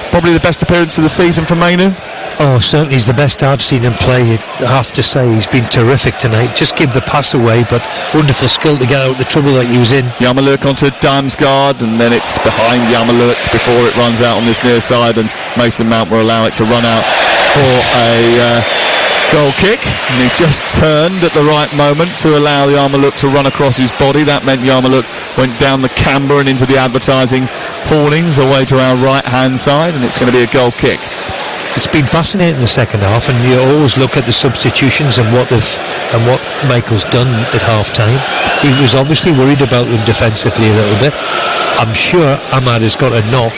Probably the best appearance of the season for Mainoo. Oh, certainly he's the best I've seen him play. I have to say he's been terrific tonight. Just give the pass away, but wonderful skill to get out of the trouble that he was in. Yarmolenko onto Damsgaard, and then it's behind Yarmolenko before it runs out on this near side, and Mason Mount will allow it to run out for a Goal kick, and he just turned at the right moment to allow Yarmulke to run across his body. That meant Yarmulke went down the camber and into the advertising hoardings away to our right hand side, and it's going to be a goal kick. It's been fascinating the second half, and you always look at the substitutions and what Michael's done at half time. He was obviously worried about them defensively a little bit. I'm sure Ahmad has got a knock,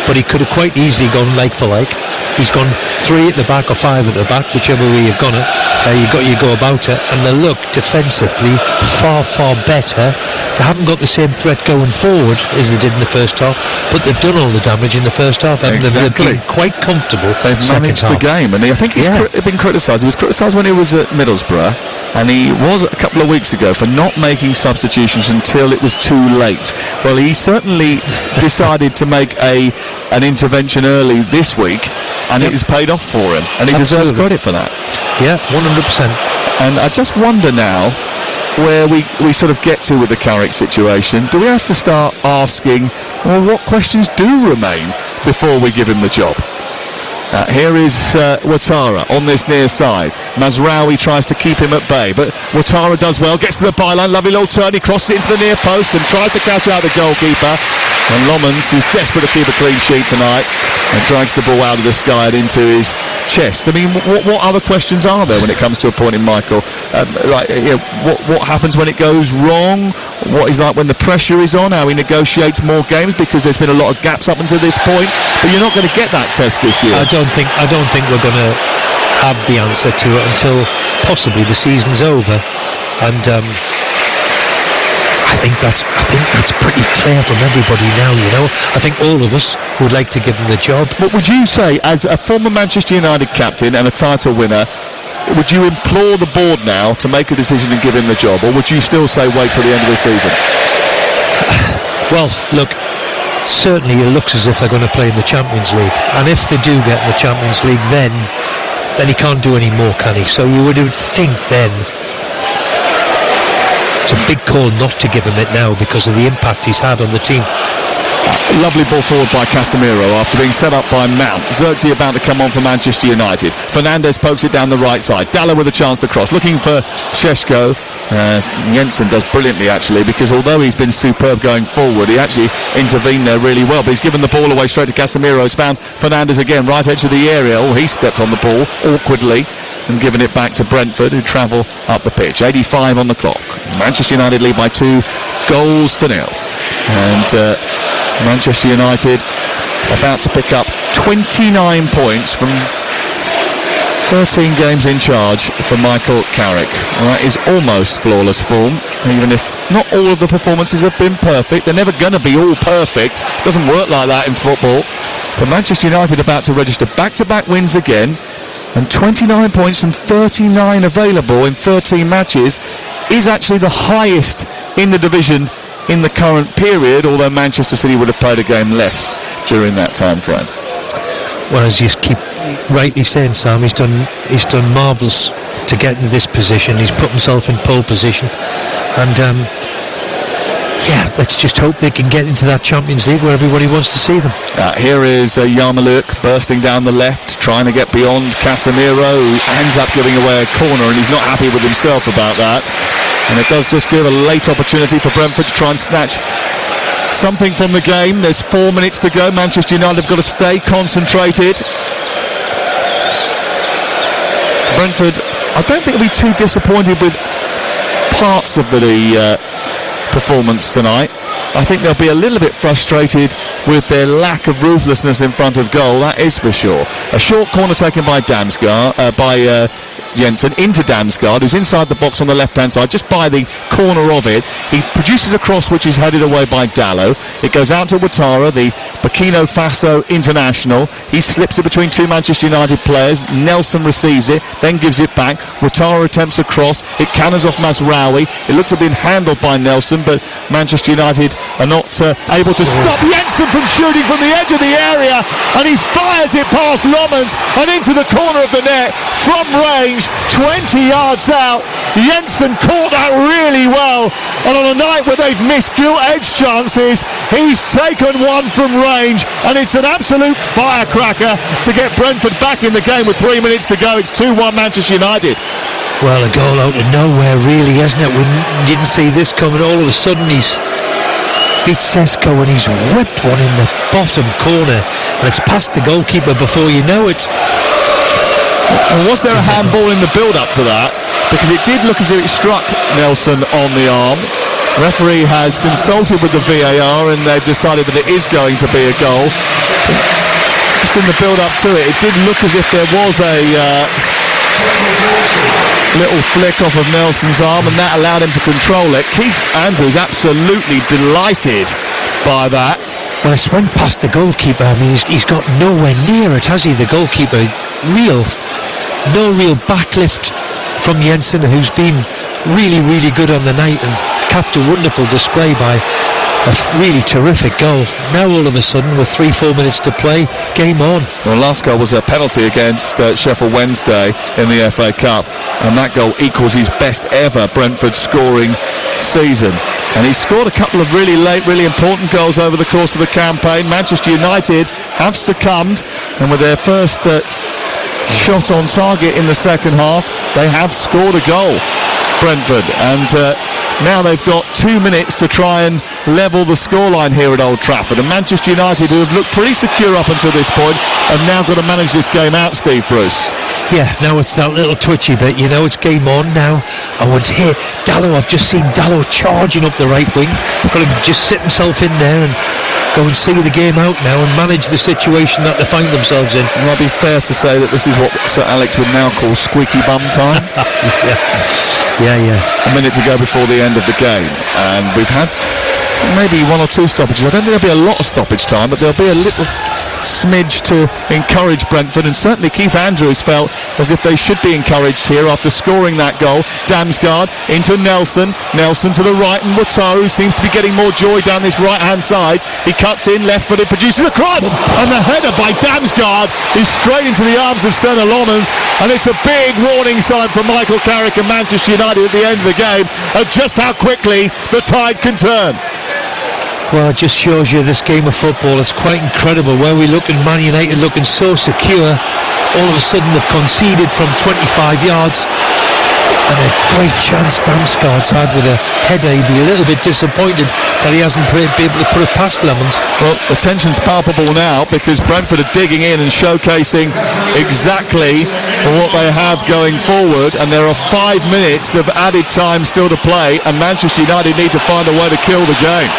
but he could have quite easily gone like for like. He's gone 3 at the back or 5 at the back, whichever way you've gone it. You go about it, and they look defensively far better. They haven't got the same threat going forward as they did in the first half, but they've done all the damage in the first half, and they've been quite comfortable. They've managed the game, and I think he's been criticised. He was criticised when he was at Middlesbrough, and he was a couple of weeks ago for not making substitutions until it was too late. Well, he certainly decided to make an intervention early this week, and it has paid off for him, and he deserves credit for that. Yeah, 100%. And I just wonder now where we sort of get to with the Carrick situation. Do we have to start asking, well, what questions do remain before we give him the job? Here is Ouattara on this near side. Mazraoui tries to keep him at bay, but Ouattara does well, gets to the byline, lovely little turn, he crosses it into the near post and tries to catch out the goalkeeper. And Lomans, who's desperate to keep a clean sheet tonight, and drags the ball out of the sky and into his chest. I mean, what other questions are there when it comes to appointing Michael? What happens when it goes wrong? What he's like when the pressure is on? How he negotiates more games, because there's been a lot of gaps up until this point. But you're not going to get that test this year. I don't think we're going to have the answer to it until possibly the season's over, and I think that's pretty clear from everybody now. I think all of us would like to give him the job. What would you say, as a former Manchester United captain and a title winner, would you implore the board now to make a decision and give him the job, or would you still say wait till the end of the season? Well, look, certainly it looks as if they're going to play in the Champions League, and if they do get in the Champions League, then he can't do any more, can he? So you would think then it's a big call not to give him it now because of the impact he's had on the team. Lovely ball forward by Casemiro after being set up by Mount. Xerxes about to come on for Manchester United. Fernandes pokes it down the right side. Dalot with a chance to cross, looking for Šeško. Jensen does brilliantly actually, because although he's been superb going forward, he actually intervened there really well, but he's given the ball away straight to Casemiro. He's found Fernandes again, right edge of the area. He stepped on the ball awkwardly and given it back to Brentford, who travel up the pitch. 85 on the clock. Manchester United lead by 2 goals to 0. And Manchester United about to pick up 29 points from 13 games in charge for Michael Carrick. Well, that is almost flawless form, even if not all of the performances have been perfect. They're never going to be all perfect. Doesn't work like that in football. But Manchester United about to register back-to-back wins again, and 29 points from 39 available in 13 matches is actually the highest in the division in the current period, although Manchester City would have played a game less during that time frame. Well, as you keep rightly saying, Sam, he's done marvellous to get into this position. He's put himself in pole position, and let's just hope they can get into that Champions League where everybody wants to see them. Here is Yarmulke bursting down the left, trying to get beyond Casemiro, who ends up giving away a corner, and he's not happy with himself about that. And it does just give a late opportunity for Brentford to try and snatch something from the game. There's 4 minutes to go. Manchester United have got to stay concentrated. Brentford, I don't think will be too disappointed with parts of the performance tonight. I think they'll be a little bit frustrated with their lack of ruthlessness in front of goal, that is for sure. A short corner taken by Jensen into Damsgaard, who's inside the box on the left-hand side, just by the corner of it. He produces a cross which is headed away by Dalot. It goes out to Ouattara, the Burkina Faso international. He slips it between 2 Manchester United players. Nelson receives it, then gives it back. Ouattara attempts a cross. It cannons off Mazraoui. It looks to have been handled by Nelson, but Manchester United are not able to stop Jensen from shooting from the edge of the area, and he fires it past Lomans and into the corner of the net from range. 20 yards out. Jensen caught that really well, and on a night where they've missed gilt-edged chances, he's taken one from range, and it's an absolute firecracker to get Brentford back in the game with 3 minutes to go. It's 2-1 Manchester United. Well, a goal out of nowhere, really, hasn't it? We didn't see this coming. All of a sudden, he's beat Sesko and he's whipped one in the bottom corner, and it's past the goalkeeper before you know it. And was there a handball in the build-up to that? Because it did look as if it struck Nelson on the arm. The referee has consulted with the VAR and they've decided that it is going to be a goal. Just in the build-up to it, it did look as if there was a little flick off of Nelson's arm, and that allowed him to control it. Keith Andrews absolutely delighted by that. Well, it's went past the goalkeeper. I mean, he's got nowhere near it, has he, the goalkeeper? No real backlift from Jensen, who's been really, really good on the night and capped a wonderful display by a really terrific goal. Now all of a sudden, with 3-4 minutes to play, game on. Well, last goal was a penalty against Sheffield Wednesday in the FA Cup, and that goal equals his best ever Brentford scoring season. And he's scored a couple of really late, really important goals over the course of the campaign. Manchester United have succumbed, and with their first shot on target in the second half, they have scored a goal, Brentford, and now they've got 2 minutes to try and level the scoreline here at Old Trafford. And Manchester United, who have looked pretty secure up until this point, have now got to manage this game out, Steve Bruce. Yeah, now it's that little twitchy bit, you know, it's game on now. I want to hear Dalot. I've just seen Dalot charging up the right wing. Got to just sit himself in there and go and see the game out now and manage the situation that they find themselves in. It might be fair to say that this is what Sir Alex would now call squeaky bum time. Yeah. A minute to go before the end of the game, and we've had maybe 1 or 2 stoppages. I don't think there'll be a lot of stoppage time, but there'll be a little smidge to encourage Brentford, and certainly Keith Andrews felt as if they should be encouraged here after scoring that goal. Damsgaard into Nelson to the right, and Wataru seems to be getting more joy down this right hand side. He cuts in left footed, produces a cross, and the header by Damsgaard is straight into the arms of Senna Lomans, and it's a big warning sign from Michael Carrick and Manchester United at the end of the game of just how quickly the tide can turn. Well, it just shows you this game of football. It's quite incredible. Where we look at Man United looking so secure, all of a sudden they've conceded from 25 yards, and a great chance Damsgaard's had with a header. He'd be a little bit disappointed that he hasn't been able to put it past Lemons. Well, the tension's palpable now because Brentford are digging in and showcasing exactly what they have going forward, and there are 5 minutes of added time still to play, and Manchester United need to find a way to kill the game.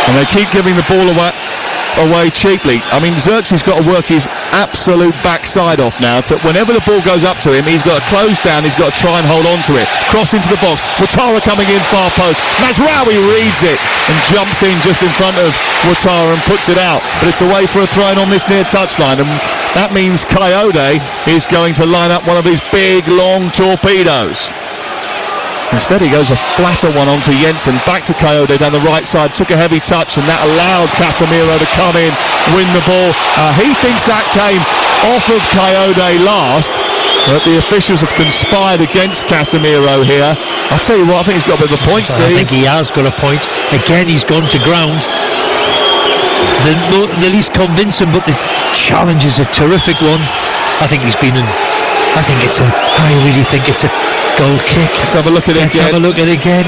And they keep giving the ball away cheaply. I mean, Xerxes got to work his absolute backside off now. Whenever the ball goes up to him, he's got to close down, he's got to try and hold on to it. Cross into the box, Ouattara coming in far post. Mazraoui reads it and jumps in just in front of Ouattara and puts it out. But it's away for a throw-in on this near touchline, and that means Coyote is going to line up one of his big, long torpedoes. Instead he goes a flatter one onto Jensen, back to Coyote down the right side, took a heavy touch, and that allowed Casemiro to come in, win the ball. He thinks that came off of Coyote last, but the officials have conspired against Casemiro here. I'll tell you what, I think he's got a bit of a point, Steve. I think he has got a point. Again, he's gone to ground. The least convincing, but the challenge is a terrific one. I really think it's a goal kick. Let's have a look at it again.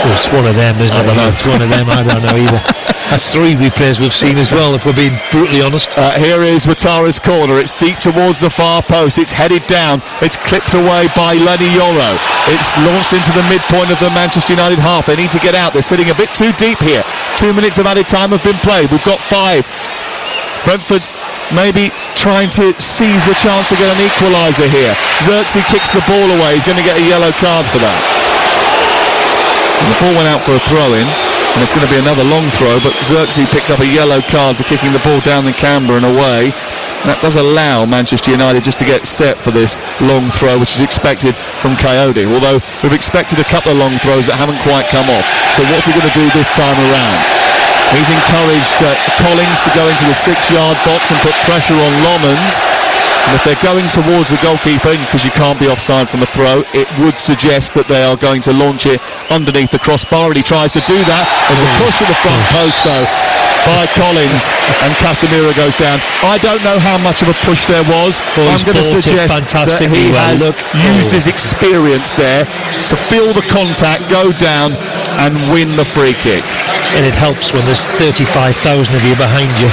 Oh, it's one of them, isn't it? It's one of them, I don't know either. That's 3 replays we've seen as well, if we're being brutally honest. Here is Ouattara's corner. It's deep towards the far post. It's headed down. It's clipped away by Lenny Yoro. It's launched into the midpoint of the Manchester United half. They need to get out. They're sitting a bit too deep here. 2 minutes of added time have been played. We've got 5. Brentford maybe trying to seize the chance to get an equaliser here. Xerxes kicks the ball away. He's going to get a yellow card for that. And the ball went out for a throw-in, and it's going to be another long throw, but Xerxes picked up a yellow card for kicking the ball down the camber and away. That does allow Manchester United just to get set for this long throw, which is expected from Coyote, although we've expected a couple of long throws that haven't quite come off. So what's he going to do this time around? He's encouraged Collins to go into the 6-yard box and put pressure on Lomans. And if they're going towards the goalkeeper, because you can't be offside from a throw, it would suggest that they are going to launch it underneath the crossbar, and he tries to do that. There's a push to the front post, though, by Collins, and Casemiro goes down. I don't know how much of a push there was. I'm going to suggest that he has used his experience there to feel the contact, go down, and win the free kick. And it helps when there's 35,000 of you behind you,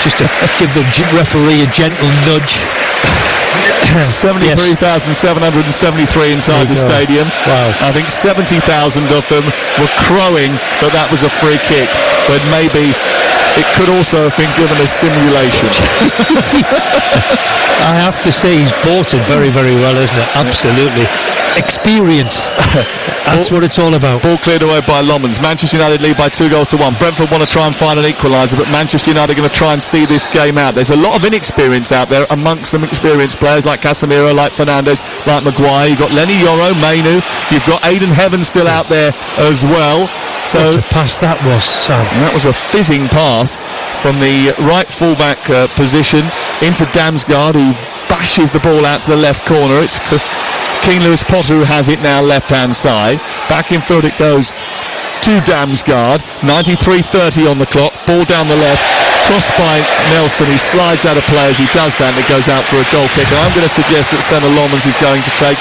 just to give the referee a gentle nudge. 73,773 inside the stadium. Wow. I think 70,000 of them were crowing that was a free kick, but maybe it could also have been given a simulation. I have to say, he's bought it very, very well, isn't it? Absolutely. Experience. That's what it's all about. Ball cleared away by Lomans. Manchester United lead by 2-1. Brentford want to try and find an equaliser, but Manchester United are going to try and see this game out. There's a lot of inexperience out there amongst some experienced players like Casemiro, like Fernandes, like Maguire. You've got Lenny Yoro, Mainu. You've got Aidan Heaven still out there as well. So what a pass that was, Sam. That was a fizzing pass from the right fullback position into Damsgaard, who bashes the ball out to the left corner. It's King Lewis Potter who has it now left-hand side. Back in field it goes to Damsgaard. 93:30 on the clock. Ball down the left. Crossed by Nelson. He slides out of play as he does that, and it goes out for a goal kick. And I'm going to suggest that Senna Lomans is going to take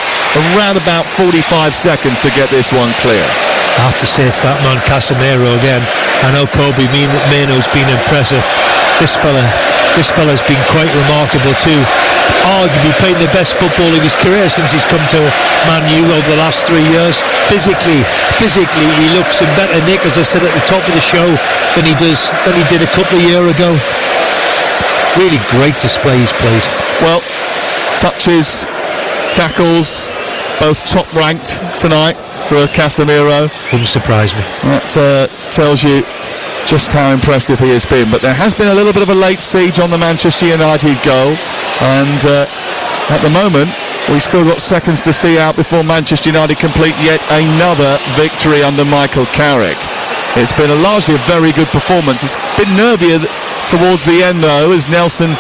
around about 45 seconds to get this one clear. I have to say it's that man Casemiro again. I know Kobe Mainoo's been impressive. This fella's been quite remarkable too. Arguably playing the best football of his career since he's come to Man U over the last 3 years. Physically he looks in better nick, as I said at the top of the show, than he did a couple of years ago. Really great display he's played. Well, touches, tackles, both top ranked tonight for Casemiro. Wouldn't surprise me. That tells you just how impressive he has been. But there has been a little bit of a late siege on the Manchester United goal, and at the moment we've still got seconds to see out before Manchester United complete yet another victory under Michael Carrick. It's been largely a very good performance. It's been nervier towards the end though, as Nelson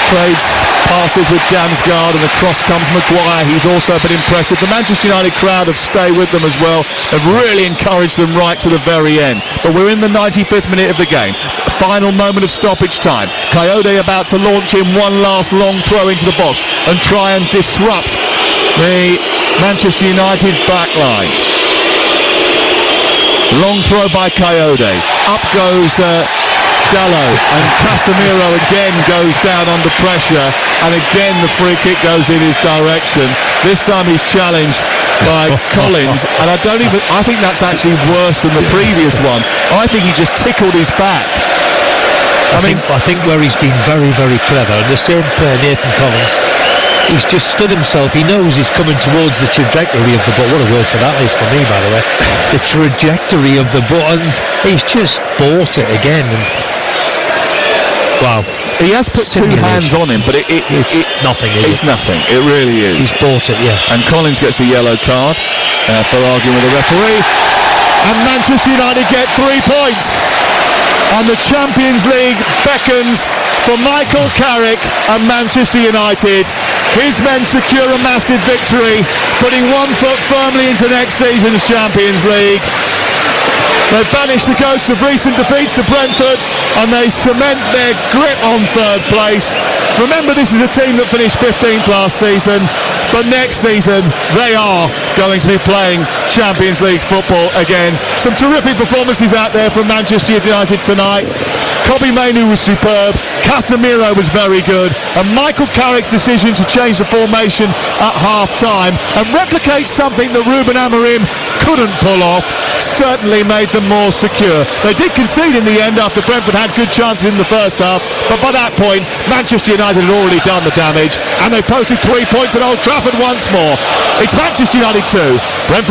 trades passes with Damsgaard, and across comes Maguire. He's also been impressive. The Manchester United crowd have stayed with them as well, have really encouraged them right to the very end. But we're in the 95th minute of the game, final moment of stoppage time. Coyote about to launch in one last long throw into the box and try and disrupt the Manchester United backline. Long throw by Coyote. Up goes Dallo, and Casemiro again goes down under pressure, and again the free kick goes in his direction. This time he's challenged by Collins, and I think that's actually worse than the previous one. I think he just tickled his back. I think where he's been very, very clever, and the same player, Nathan Collins, he's just stood himself. He knows he's coming towards the trajectory of the ball. What a word for that is for me, by the way. The trajectory of the ball, and he's just bought it again. And wow. He has put two hands on him, but it's nothing, it's nothing. It really is. He's bought it, yeah. And Collins gets a yellow card for arguing with the referee. And Manchester United get 3 points. And the Champions League beckons for Michael Carrick and Manchester United. His men secure a massive victory, putting 1 foot firmly into next season's Champions League. They banish the ghosts of recent defeats to Brentford, and they cement their grip on third place. Remember, this is a team that finished 15th last season, but next season they are going to be playing Champions League football again. Some terrific performances out there from Manchester United tonight. Kobe Mainoo was superb, Casemiro was very good, and Michael Carrick's decision to change the formation at half-time and replicate something that Ruben Amorim couldn't pull off certainly made them more secure. They did concede in the end after Brentford had good chances in the first half, but by that point Manchester United had already done the damage, and they posted 3 points at Old Trafford once more. It's Manchester United 2, Brentford